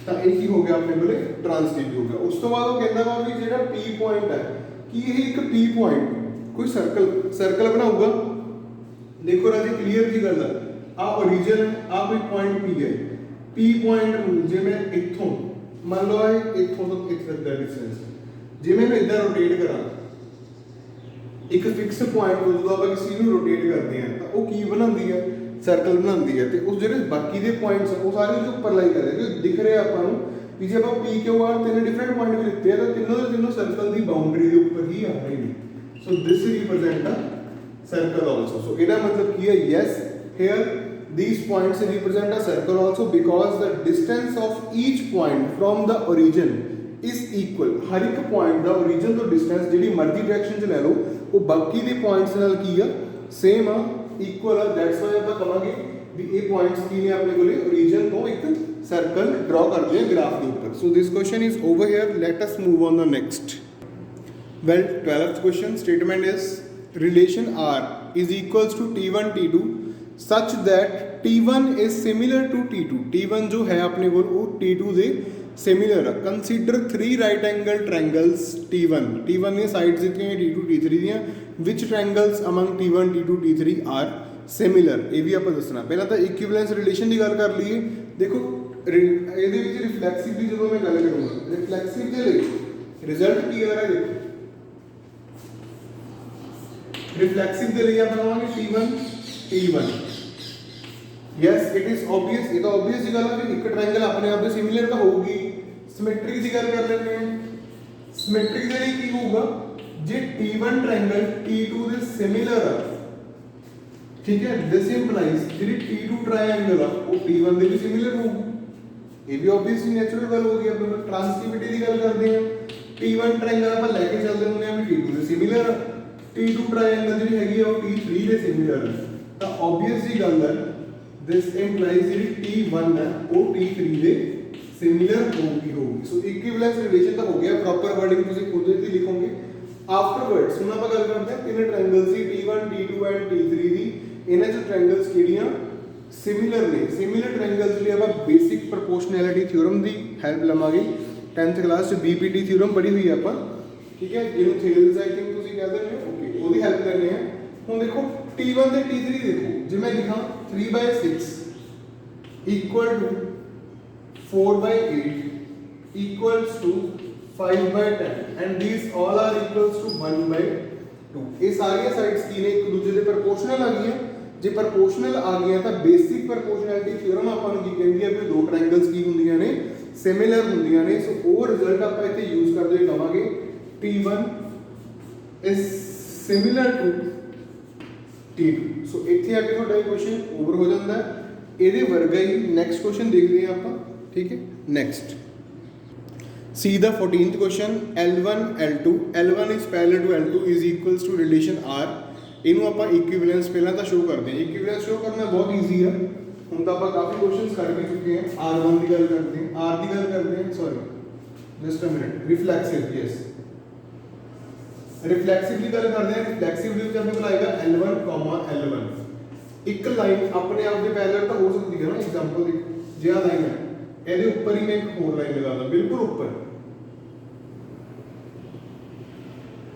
तो एक ही हो गया अपने बोले ट्रांजिटिव हो गया। उस तो बाद वो कहता है कि जेड़ा P पॉइंट है कि ये एक P पॉइंट कोई सर्कल बनाऊगा। देखो राजी क्लियर की गल है, आ ओरिजिन है, आ कोई पॉइंट P है, P पॉइंट जे मैं इथों मान लो है इथों तो इथे तक दा डिस्टेंस जे मैं इधर रोटेट करा ਇੱਕ ਫਿਕਸ ਪੁਆਇੰਟ ਤੋਂ ਜਦੋਂ ਆਪਾਂ ਕਿਸੇ ਨੂੰ ਰੋਟੇਟ ਕਰਦੇ ਹਾਂ ਤਾਂ ਉਹ ਕੀ ਬਣਾਉਂਦੀ ਹੈ, ਸਰਕਲ ਬਣਾਉਂਦੀ ਹੈ। ਤੇ ਉਸ ਜਿਹੜੇ ਬਾਕੀ ਦੇ ਪੁਆਇੰਟਸ ਉਹ ਸਾਰੇ ਉਹਦੇ ਉੱਪਰ ਲਾਈ ਕਰਦੇ ਕਿ ਦਿਖ ਰਿਹਾ ਆਪਾਂ ਨੂੰ ਵੀ ਜੇ ਆਪਾਂ ਪੀ ਕਿਊ ਆਰ ਤਿੰਨ ਡਿਫਰੈਂਟ ਪੁਆਇੰਟ ਵੀ ਲਿੱਤੇ ਆ ਤਾਂ ਤਿੰਨੋਂ ਦੇ ਤਿੰਨੋਂ ਸਰਕਲ ਦੀ ਬਾਉਂਡਰੀ ਦੇ ਉੱਪਰ ਹੀ ਆ ਰਹੇ ਨੇ। So this represent a circle also. So ਇਹਦਾ ਮਤਲਬ ਕੀ ਹੈ, yes here these points represent a circle also because the distance of each point from the origin is equal। हर एक point ਦਾ origin ਤੋਂ distance ਜਿਹੜੀ ਮਰਜ਼ੀ direction 'ਚ ਲੈ ਲਓ ਉਹ ਬਾਕੀ ਦੇ points ਨਾਲ ਕੀ ਆ, same ਆ, equal ਆ। that's why ਆਪਾਂ ਕਹਾਂਗੇ ਵੀ ਇਹ points ਕੀ ਨੇ ਆਪਣੇ ਕੋਲੇ origin ਤੋਂ ਇੱਕ circle draw ਕਰਦੇ ਆ graph ਦੇ ਉੱਪਰ। so this question is over here, let us move on the next। well 12th question statement is relation R is equals to T1 T2 such that T1 is similar to T2। T1 जो है अपने को वो T2 ਦੇ similar है। consider three right angle triangles T1 ने sides ਦਿੱਤੀਆਂ T2 T3 ਦੀਆਂ, which triangles among T1 T2 T3 are similar। ਇਹ ਵੀ ਆਪਾਂ ਦੱਸਣਾ। ਪਹਿਲਾਂ ਤਾਂ ਇਕੁਇਵਲੈਂਸ ਰਿਲੇਸ਼ਨ ਦੀ ਗੱਲ ਕਰ ਲਈਏ। ਦੇਖੋ ਇਹਦੇ ਵਿੱਚ ਰਿਫਲੈਕਸਿਵ ਦੀ ਜਦੋਂ ਮੈਂ ਗੱਲ ਕਰੂੰਗਾ, ਰਿਫਲੈਕਸਿਵ ਦੇ ਲਈ ਰਿਜ਼ਲਟ ਕੀ ਆ ਰਿਹਾ ਦੇਖੋ। ਰਿਫਲੈਕਸਿਵ ਦੇ ਲਈ ਆਪਾਂ ਲਵਾਂਗੇ T1 T1। Yes it is obvious, ਇਹ ਤਾਂ obvious ਦੀ ਗੱਲ ਹੈ ਕਿ ਇੱਕ ਟ੍ਰਾਇੰਗਲ ਆਪਣੇ ਆਪ ਦੇ ਸਿਮਿਲਰ ਤਾਂ ਹੋਊਗੀ। ਸਿਮੈਟ੍ਰਿਕ ਦੀ ਗੱਲ ਕਰ ਲੈਂਦੇ ਹਾਂ। ਸਿਮੈਟ੍ਰਿਕ ਦੇ ਲਈ ਕੀ ਹੋਊਗਾ, ਜੇ T1 ਟ੍ਰਾਇੰਗਲ T2 ਦੇ ਸਿਮਿਲਰ ਆ, ਠੀਕ ਹੈ, ਦਿਸ ਇੰਪਲਾਈਜ਼ ਜਿਹੜੀ T2 ਟ੍ਰਾਇੰਗਲ ਆ ਉਹ T1 ਦੇ ਵੀ ਸਿਮਿਲਰ ਹੋਊਗੀ। ਇਹ ਵੀ obviously ਨੈਚੁਰਲ ਗੱਲ ਹੋ ਗਈ। ਆਪਾਂ ਟ੍ਰਾਂਸਟੀਵਿਟੀ ਦੀ ਗੱਲ ਕਰਦੇ ਹਾਂ, T1 ਟ੍ਰਾਇੰਗਲ ਆਪਾਂ ਲੈ ਕੇ ਚੱਲਦੇ ਹੁੰਦੇ ਹਾਂ ਵੀ T2 ਦੇ ਸਿਮਿਲਰ, T2 ਟ੍ਰਾਇੰਗਲ ਜਿਹੜੀ ਹੈਗੀ ਆ ਉਹ T3 ਦੇ ਸਿਮਿਲਰ ਹੈ। ਤਾਂ obvious ਜੀ ਗੱਲ ਹੈ, this implies ਜਿਹੜੀ T1 ਹੈ ਉਹ T3 ਦੇ ਸਿਮਿਲਰ ਹੋਊਗੀ। ਸੋ ਇਕੁਇਵਲੈਂਸ ਰਿਲੇਸ਼ਨ ਤਾਂ ਹੋ ਗਿਆ। ਪ੍ਰੋਪਰ ਵਰਡਿੰਗ ਤੁਸੀਂ ਖੁਦ ਹੀ ਲਿਖੋਗੇ। ਆਫਟਰਵਰਡਸ ਹੁਣ ਆਪਾਂ ਗੱਲ ਕਰਦੇ ਹਾਂ ਤਿੰਨ triangles the T1 T2 and T3 ਦੀ। ਇਹਨਾਂ ਚ ਟ੍ਰਾਇੰਗਲਸ ਕਿਹੜੀਆਂ ਸਿਮਿਲਰ ਨੇ। ਸਿਮਿਲਰ ਟ੍ਰਾਇੰਗਲਸ ਲਈ ਆਪਾਂ ਬੇਸਿਕ ਪ੍ਰੋਪੋਰਸ਼ਨੈਲਿਟੀ ਥਿਊਰਮ ਦੀ ਹੈਲਪ ਲਵਾਂਗੇ। 10th ਕਲਾਸ ਚ BPT ਥਿਊਰਮ ਪੜ੍ਹੀ ਹੋਈ ਆਪਾਂ, ਠੀਕ ਹੈ, ਜਿਹਨੂੰ ਥੇਲਸ ਆਈ ਥਿੰਕ ਤੁਸੀਂ ਕਹਿੰਦੇ ਨੇ, ਓਕੇ, ਉਹਦੀ ਹੈਲਪ ਲੈਣੇ ਆ। ਹੁਣ ਦੇਖੋ T1 ਤੇ T3 ਦੇਖੋ, ਜੇ ਮੈਂ ਲਿਖਾਂ 3/6 equal to 4/8 equals to 5/10 and these all are equals to 1/2। ਇਹ ਸਾਰੀਆਂ ਸਾਈਡਸ ਕੀ ਨੇ, ਇੱਕ ਦੂਜੇ ਦੇ ਪ੍ਰਪੋਰਸ਼ਨਲ ਆ ਗਈਆਂ। ਜੇ ਪ੍ਰਪੋਰਸ਼ਨਲ ਆ ਗਈਆਂ ਤਾਂ ਬੇਸਿਕ ਪ੍ਰਪੋਰਸ਼ਨੈਲਿਟੀ ਥਿਊਰਮ ਆਪਾਂ ਨੂੰ ਕੀ ਕਹਿੰਦੀ ਹੈ, ਵੀ ਦੋ ਟ੍ਰਾਇੰਗਲਸ ਕੀ ਹੁੰਦੀਆਂ ਨੇ, ਸਿਮਿਲਰ ਹੁੰਦੀਆਂ ਨੇ। ਸੋ ਉਹ ਰਿਜ਼ਲਟ ਆਪਾਂ ਇੱਥੇ ਯੂਜ਼ ਕਰਦੇ ਹੋਏ ਕਹਾਂਗੇ T1 is similar to T2। ਸੋ ਇੱਥੇ ਆ ਕੇ ਤੁਹਾਡਾ ਇਹ ਕੁਐਸਚਨ ਓਵਰ ਹੋ ਜਾਂਦਾ ਹੈ। ਇਹਦੇ ਵਰਗਾ ਹੀ ਨੈਕਸਟ ਕੁਐਸਚਨ ਦੇਖਦੇ ਹਾਂ ਆਪਾਂ, ਠੀਕ ਹੈ। Next see the 14th question, L1 L2 L1 is parallel to L2 is equals to relation R। ਇਹਨੂੰ ਆਪਾਂ ਇਕੁਇਵਲੈਂਸ ਪਹਿਲਾਂ ਤਾਂ ਸ਼ੋ ਕਰਦੇ ਹਾਂ। ਇਕੁਇਵਲੈਂਸ ਸ਼ੋ ਕਰਨਾ ਬਹੁਤ ਈਜ਼ੀ ਆ। ਹੁਣ ਤਾਂ ਆਪਾਂ ਕਾਫੀ ਕੁਐਸਚਨਸ ਕਰ ਵੀ ਚੁੱਕੇ ਹਾਂ। R1 ਦੀ ਗੱਲ ਕਰਦੇ ਹਾਂ, R ਦੀ ਗੱਲ ਕਰਦੇ ਹਾਂ, sorry just a minute, reflexive, yes reflexive ਦੀ ਗੱਲ ਕਰਦੇ ਹਾਂ। ਰਿਫਲੈਕਸਿਵ ਦੇ ਵਿੱਚ ਆਪਣੇ ਕੋਲ ਆਏਗਾ L1, L1। ਇੱਕ ਲਾਈਨ ਆਪਣੇ ਆਪ ਦੇ ਪੈਰਲਲ ਤਾਂ ਹੋ ਸਕਦੀ ਹੈ ਨਾ। ਐਗਜ਼ਾਮਪਲ ਦੀ ਜੇ ਆ ਲਾਈਨ ਹੈ, ਇਹਦੇ ਉੱਪਰ ਹੀ ਮੈਂ ਇੱਕ ਹੋਰ ਲਾਈਨ ਲਗਾਉਂਦਾ, ਬਿਲਕੁਲ ਉੱਪਰ।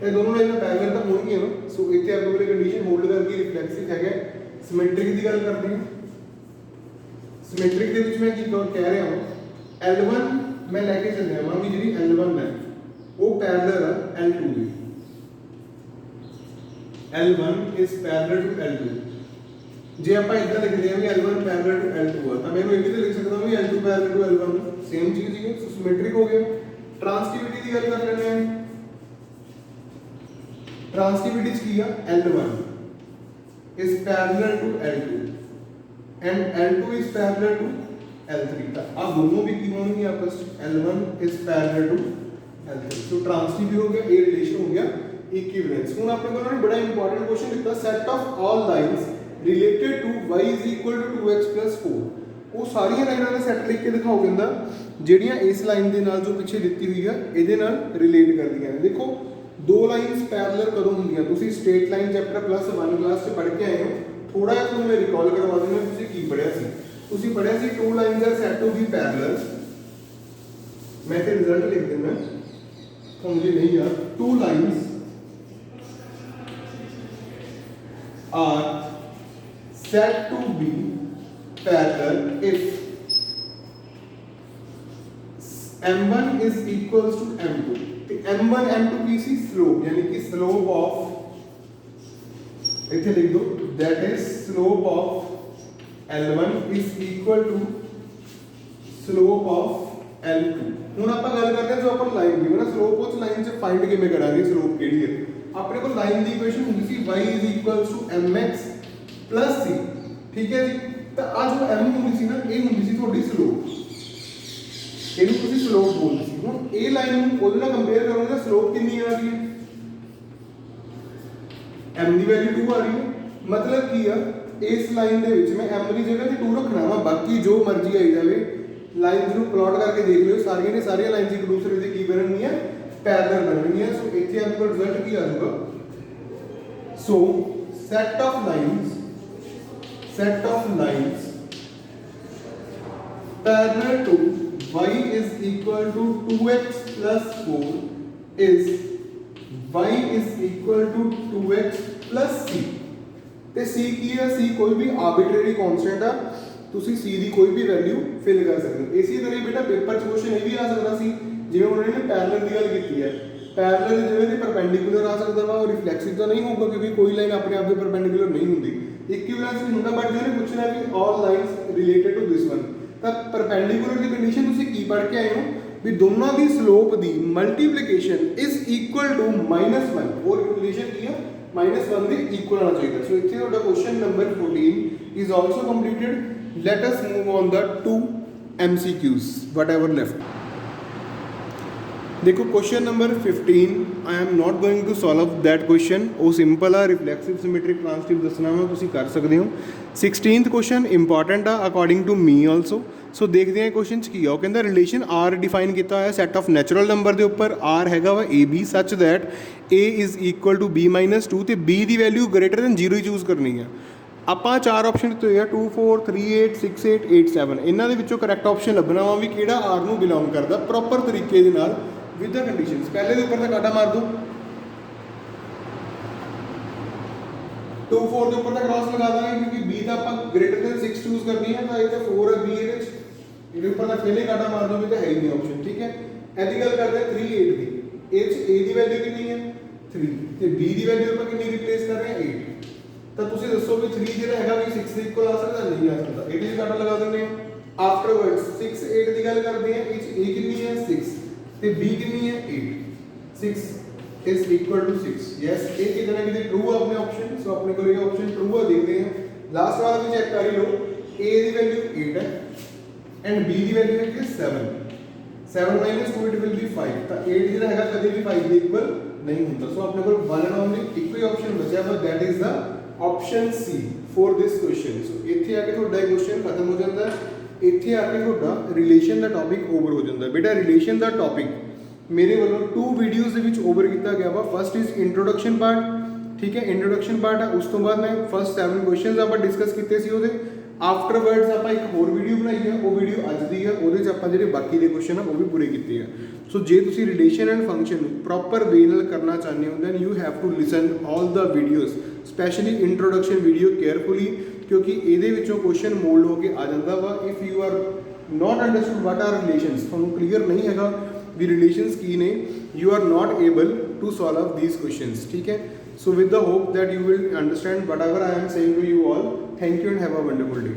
ਇਹ ਦੋਨੋਂ ਲਾਈਨਾਂ ਪੈਰਲਲ ਤਾਂ ਹੋਣਗੀਆਂ ਨਾ। ਸੋ ਇੱਥੇ ਆਪਣੇ ਕੋਲ ਕੰਡੀਸ਼ਨ ਹੋਲਡ ਕਰਕੇ ਰਿਫਲੈਕਸਿਵ ਹੈਗਾ। ਸਿਮੈਟ੍ਰਿਕ ਦੀ ਗੱਲ ਕਰਦੇ ਹਾਂ। ਸਿਮੈਟ੍ਰਿਕ ਦੇ ਵਿੱਚ ਮੈਂ ਕੀ ਕਹਿ ਰਿਹਾ ਹਾਂ, L1 ਮੈਂ ਲੈ ਕੇ ਚੱਲਿਆ ਹਾਂ ਵੀ ਜਿਹੜੀ L1 ਹੈ ਉਹ ਪੈਰਲਲ ਆ L2 the. L1 is parallel to L2। ਜੇ ਆਪਾਂ ਇਦਾਂ ਲਿਖਦੇ ਹਾਂ ਵੀ L1 parallel to L2 ਆ ਤਾਂ ਮੈਨੂੰ ਇਹ ਵੀ ਤਾਂ ਲਿਖ ਸਕਦਾ ਵੀ L2 parallel to L1, same ਚੀਜ਼ ਹੀ ਹੈ। ਸੋ ਸਿਮੈਟ੍ਰਿਕ ਹੋ ਗਿਆ। ਟ੍ਰਾਂਸਟੀਵਿਟੀ ਦੀ ਗੱਲ ਕਰ ਲੈਂਦੇ ਹਾਂ। ਟ੍ਰਾਂਸਟੀਵਿਟੀ ਕੀ ਆ, L1 is parallel to L2 and L2 is parallel to L3। ਤਾਂ ਆ ਦੋਨੋਂ ਵੀ ਕੀ ਹੋਣਗੇ ਆਪਸ ਵਿੱਚ, L1 is parallel to L3। ਸੋ ਟ੍ਰਾਂਸਟੀਵਿਟੀ ਹੋ ਗਿਆ, ਇਹ ਰਿਲੇਸ਼ਨ ਹੋ ਗਿਆ ਇਕੁਇਵਲੈਂਸ। ਹੁਣ ਆਪਣੇ ਕੋਲ ਬੜਾ ਇੰਪੋਰਟੈਂਟ ਕੁਐਸਚਨ ਦਿੱਤਾ, set of all lines related to y is equal to 2x plus 4। ਉਹ ਸਾਰੀਆਂ ਲਾਈਨਾਂ ਦਾ ਸੈੱਟ ਲਿਖ ਕੇ ਦਿਖਾਓ ਕਹਿੰਦਾ ਜਿਹੜੀਆਂ ਇਸ ਲਾਈਨ ਦੇ ਨਾਲ ਜੋ ਪਿੱਛੇ ਦਿੱਤੀ ਹੋਈ ਆ ਇਹਦੇ ਨਾਲ ਰਿਲੇਟ ਕਰਦੀਆਂ ਨੇ। ਦੇਖੋ ਦੋ ਲਾਈਨਸ ਪੈਰਲਲ ਕਦੋਂ ਹੁੰਦੀਆਂ, ਤੁਸੀਂ ਸਟ੍ਰੇਟ ਲਾਈਨ ਚੈਪਟਰ +1 ਕਲਾਸ 'ਚ ਪੜ੍ਹ ਕੇ ਆਏ ਹੋ। ਥੋੜਾ ਜਿਹਾ ਤੁਹਾਨੂੰ ਮੈਂ ਰਿਕਾਲ ਕਰਵਾ ਦਿੰਦਾ, ਤੁਸੀਂ ਕੀ ਪੜ੍ਹਿਆ ਸੀ। ਤੁਸੀਂ ਪੜ੍ਹਿਆ ਸੀ two lines are set to be parallel. ਮੈਂ ਤੇ ਰਿਜ਼ਲਟ ਲਿਖ ਦਿੰਦਾ ਤੁਹਾਨੂੰ ਜੇ ਨਹੀਂ ਯਾਦ। Two lines are said to be parallel if m1 is equals to m2। तो m1 m2 की सी स्लोप यानी कि स्लोप ऑफ इत्थे लिख दो that is slope of L1 is equal to slope of L2। ਹੁਣ ਆਪਾਂ ਗੱਲ ਕਰਦੇ ਹਾਂ ਜੋ ਆਪਾਂ ਲਾਈਨ ਦੀ ਨਾ ਸਲੋਪ ਉਸ ਲਾਈਨ 'ਚ ਫਾਈਂਡ ਕਿਵੇਂ ਕਰਾਂਗੇ ਸਲੋਪ ਕਿਹੜੀ ਹੈ। ਆਪਣੇ ਕੋਲ ਲਾਈਨ ਦੀ ਇਕੁਏਸ਼ਨ ਹੁੰਦੀ ਸੀ y mx c, ਠੀਕ ਹੈ ਜੀ। ਤਾਂ ਆ ਜੋ m ਹੁੰਦੀ ਸੀ ਨਾ ਇਹ ਹੁੰਦੀ ਸੀ ਤੁਹਾਡੀ ਸਲੋਪ, ਇਹਨੂੰ ਤੁਸੀਂ ਸਲੋਪ ਬੋਲਦੇ ਸੀ। ਹੁਣ ਇਹ ਲਾਈਨ ਨੂੰ ਉਹਦੇ ਨਾਲ ਕੰਪੇਅਰ ਕਰੋਗੇ ਤਾਂ ਸਲੋਪ ਕਿੰਨੀ ਆ ਰਹੀ ਹੈ, m ਦੀ ਵੈਲਿਊ 2 ਆ ਰਹੀ ਹੈ। ਮਤਲਬ ਕੀ ਆ ਇਸ ਲਾਈਨ ਦੇ ਵਿੱਚ ਮੈਂ m ਦੀ ਜਗ੍ਹਾ ਤੇ 2 ਰੱਖਣਾ ਵਾ, ਬਾਕੀ ਜੋ ਮਰਜ਼ੀ ਆਈ ਜਾਵੇ। ਲਾਈਨਸ ਨੂੰ ਪਲਾਟ ਕਰਕੇ ਦੇਖ ਲਿਓ, ਸਾਰੀਆਂ ਨੇ ਸਾਰੀਆਂ ਲਾਈਨਸ ਇੱਕ ਦੂਸਰੇ ਦੇ ਕੀ ਬਣਨਗੀਆਂ, ਪੈਰਲਲ ਬਣਨਗੀਆਂ। ਸੋ ਇੱਥੇ ਆਪਣੇ ਕੋਲ ਰਿਜ਼ਲਟ ਕੀ ਆ ਜਾਊਗਾ, so set of lines parallel to y is equal to 2x plus 4 is y is equal to 2x plus c। ਤੇ c ਕੀ ਹੈ, c ਕੋਈ ਵੀ ਆਰਬਿਟਰੀ ਕਨਸਟੈਂਟ ਆ, ਤੁਸੀਂ c ਦੀ ਕੋਈ ਵੀ ਵੈਲਿਊ ਫਿਲ ਕਰ ਸਕਦੇ ਹੋ। ਇਸੇ ਤਰ੍ਹਾਂ ਬੇਟਾ ਪੇਪਰ 'ਚ ਕੁਐਸਚਨ ਇਹ ਵੀ ਆ ਸਕਦਾ ਸੀ, ਜਿਵੇਂ ਉਹਨਾਂ ਨੇ ਪੈਰਲਲ ਦੀ ਗੱਲ ਕੀਤੀ ਹੈ, ਪੈਰਲਲ ਜਿਵੇਂ ਦੀ ਪਰਪੈਂਡੀਕੂਲਰ ਆ ਸਕਦਾ ਵਾ, ਉਹ ਰਿਫਲੈਕਸਿਵ ਤਾਂ ਨਹੀਂ ਹੋਊਗਾ ਕਿਉਂਕਿ ਕੋਈ ਲਾਈਨ ਆਪਣੇ ਆਪ ਦੇ ਪਰਪੈਂਡੀਕੂਲਰ ਨਹੀਂ ਹੁੰਦੀ। ਇਕੁਇਵਲੈਂਸ ਵੀ ਹੁੰਦਾ, ਬਟ ਜਿਹਨੇ ਪੁੱਛਣਾ ਵੀ all lines related to this one, ਤਾਂ ਪਰਪੈਂਡੀਕੂਲਰ ਦੀ ਕੰਡੀਸ਼ਨ ਤੁਸੀਂ ਕੀ ਪੜ੍ਹ ਕੇ ਆਏ ਹੋ ਵੀ ਦੋਨਾਂ ਦੀ ਸਲੋਪ ਦੀ ਮਲਟੀਪਲੀਕੇਸ਼ਨ ਇਜ਼ ਇਕੁਅਲ ਟੂ -1। ਹੋਰ ਰਿਲੇਸ਼ਨ ਕੀ ਆ, -1 ਦੇ ਇਕੁਅਲ ਆਉਣਾ ਚਾਹੀਦਾ। ਸੋ ਇੱਥੇ ਤੁਹਾਡਾ question number 14 is also completed. Let us move on the 2 MCQs whatever left। देखो question number 15 I am not going to solve that question, ਉਹ ਸਿੰਪਲ ਆ, ਰਿਫਲੈਕਸਿਵ ਸਿਮੈਟ੍ਰਿਕ ਟ੍ਰਾਂਸਟਿਵ ਦੱਸਣਾ ਵਾ, ਤੁਸੀਂ ਕਰ ਸਕਦੇ ਹੋ। 16th ਕੁਐਸਚਨ ਇੰਪੋਰਟੈਂਟ ਆ ਅਕੋਰਡਿੰਗ ਟੂ ਮੀ ਆਲਸੋ। ਸੋ ਦੇਖਦੇ ਹਾਂ ਕੁਐਸਚਨ 'ਚ ਕੀ ਆ। ਉਹ ਕਹਿੰਦਾ ਰਿਲੇਸ਼ਨ R ਡਿਫਾਈਨ ਕੀਤਾ ਹੋਇਆ ਸੈਟ ਆਫ ਨੈਚੁਰਲ ਨੰਬਰ ਦੇ ਉੱਪਰ, R ਹੈਗਾ ਵਾ AB such that A is equal to B - 2 ਤੇ B ਦੀ ਵੈਲਿਊ ਗ੍ਰੇਟਰ ਦੈਨ 0 ਹੀ ਚੂਜ਼ ਕਰਨੀ ਆ। ਆਪਾਂ 4 ਆਪਸ਼ਨ ਦਿੱਤੇ ਹੋਏ ਆ 2 4 3 8 6 8 8 7। ਇਹਨਾਂ ਦੇ ਵਿੱਚੋਂ ਕਰੈਕਟ ਆਪਸ਼ਨ ਲੱਭਣਾ ਵਾ ਵੀ ਕਿਹੜਾ R ਨੂੰ ਬਿਲੋਂਗ ਕਰਦਾ ਪ੍ਰੋਪਰ ਤਰੀਕੇ ਦੇ ਨਾਲ ਵਿਦ ਦ ਕੰਡੀਸ਼ਨਸ। ਪਹਿਲੇ ਦੇ ਉੱਪਰ ਤਾਂ ਕਾਟਾ ਮਾਰ ਦਿਓ, 2 4 ਦੇ ਉੱਪਰ ਤਾਂ ਕ੍ਰਾਸ ਲਗਾ ਦਾਂਗੇ ਕਿਉਂਕਿ B ਤਾਂ ਆਪਾਂ ਗ੍ਰੇਟਰ ਦੈਨ 6 ਚੂਜ਼ ਕਰਨੀ ਹੈ, ਤਾਂ ਇਹ ਤਾਂ 4 ਹੈ B ਇਹਦੇ ਵਿੱਚ, ਇਹਦੇ ਉੱਪਰ ਤਾਂ ਪਹਿਲੇ ਕਾਟਾ ਮਾਰ ਦਿਓ ਵੀ ਤਾਂ ਹੈ ਹੀ ਨਹੀਂ ਆਪਸ਼ਨ, ਠੀਕ ਹੈ। ਇਹਦੀ ਗੱਲ ਕਰਦੇ ਹਾਂ 3 8 ਦੀ, ਇਹ 'ਚ A ਦੀ ਵੈਲਿਊ ਕਿੰਨੀ ਹੈ 3 ਤੇ B ਦੀ ਵੈਲਿਊ ਆਪਾਂ ਕਿੰਨੀ ਰਿਪਲੇਸ ਕਰ ਰਹੇ ਹਾਂ 8। ਤਾਂ ਤੁਸੀਂ ਦੱਸੋ ਵੀ 3 ਜਿਹੜਾ ਹੈਗਾ ਵੀ 6 ਦੇ ਇਕੁਅਲ ਆ ਸਕਦਾ ਨਹੀਂ ਆ ਸਕਦਾ, ਇਹਦੇ ਵਿੱਚ ਕਾਟਾ ਲਗਾ ਦਿੰਦੇ ਹਾਂ। ਆਫਟਰਵਰਡਸ 6 8 ਦੀ ਗੱਲ ਕਰਦੇ ਹਾਂ, ਇਹ 'ਚ A ਕਿੰਨੀ ਹੈ 6 ਤੇ B ਕਿੰਨੀ ਹੈ 8, 6 is equal to 6। yes ਇਹ ਕਿਤੇ ਨਾ ਕਿਤੇ ਟਰੂ ਆ ਆਪਣੇ ਆਪਸ਼ਨ। ਸੋ ਆਪਣੇ ਕੋਲ ਇਹ ਆਪਸ਼ਨ ਟਰੂ ਆ, ਦੇਖਦੇ ਹਾਂ। ਲਾਸਟ ਵਾਲਾ ਵੀ ਚੈੱਕ ਕਰ ਹੀ ਲਓ, A ਦੀ ਵੈਲਿਊ 8 ਹੈ ਐਂਡ B ਦੀ ਵੈਲਿਊ ਹੈ 7 - 2 it will be 5। ਤਾਂ 8 ਜਿਹੜਾ ਹੈਗਾ ਕਦੇ ਵੀ 5 ਦੇ ਇਕੁਅਲ ਨਹੀਂ ਹੁੰਦਾ। ਸੋ ਆਪਣੇ ਕੋਲ ਵਨ ਐਂਡ ਓਨਲੀ ਇੱਕੋ ਹੀ ਆਪਸ਼ਨ ਬਚਿਆ ਵਾ, that is the option C for this question. So ਇੱਥੇ ਆ ਕੇ ਤੁਹਾਡਾ ਇਹ ਕੁਐਸਚਨ ਖਤਮ ਹੋ ਜਾਂਦਾ ਹੈ। ਇੱਥੇ ਆ ਕੇ ਤੁਹਾਡਾ ਰਿਲੇਸ਼ਨ ਦਾ ਟੌਪਿਕ ਓਵਰ ਹੋ ਜਾਂਦਾ। ਬੇਟਾ ਰਿਲੇਸ਼ਨ ਦਾ ਟੌਪਿਕ ਮੇਰੇ ਵੱਲੋਂ 2 ਵੀਡੀਓਜ਼ ਦੇ ਵਿੱਚ ਓਵਰ ਕੀਤਾ ਗਿਆ ਵਾ। ਫਸਟ ਇਜ਼ ਇੰਟਰੋਡਕਸ਼ਨ ਪਾਰਟ, ਠੀਕ ਹੈ, ਇੰਟਰੋਡਕਸ਼ਨ ਪਾਰਟ ਆ। ਉਸ ਤੋਂ ਬਾਅਦ ਮੈਂ ਫਸਟ 7 ਕੁਐਸਚਨਸ ਆਪਾਂ ਡਿਸਕਸ ਕੀਤੇ ਸੀ ਉਹਦੇ। ਆਫਟਰਵਰਡਸ ਆਪਾਂ ਇੱਕ ਹੋਰ ਵੀਡੀਓ ਬਣਾਈ ਆ, ਉਹ ਵੀਡੀਓ ਅੱਜ ਦੀ ਆ, ਉਹਦੇ 'ਚ ਆਪਾਂ ਜਿਹੜੇ ਬਾਕੀ ਦੇ ਕੁਐਸਚਨ ਆ ਉਹ ਵੀ ਪੂਰੇ ਕੀਤੇ ਆ। ਸੋ ਜੇ ਤੁਸੀਂ ਰਿਲੇਸ਼ਨ ਐਂਡ ਫੰਕਸ਼ਨ ਨੂੰ ਪ੍ਰੋਪਰ ਵੇ ਨਾਲ ਕਰਨਾ ਚਾਹੁੰਦੇ ਹੋ then you have to listen all the videos, specially introduction video carefully, ਕਿਉਂਕਿ ਇਹਦੇ ਵਿੱਚੋਂ ਕੁਐਸਚਨ ਮੋਲਡ ਹੋ ਕੇ ਆ ਜਾਂਦਾ ਵਾ। If you are not understood what are relations, ਤੁਹਾਨੂੰ ਕਲੀਅਰ ਨਹੀਂ ਹੈਗਾ ਵੀ ਰਿਲੇਸ਼ਨਸ ਕੀ ਨੇ, you are not able to solve these questions, ਠੀਕ ਹੈ। So with the hope that you will understand whatever I am saying to you all, thank you and have a wonderful day.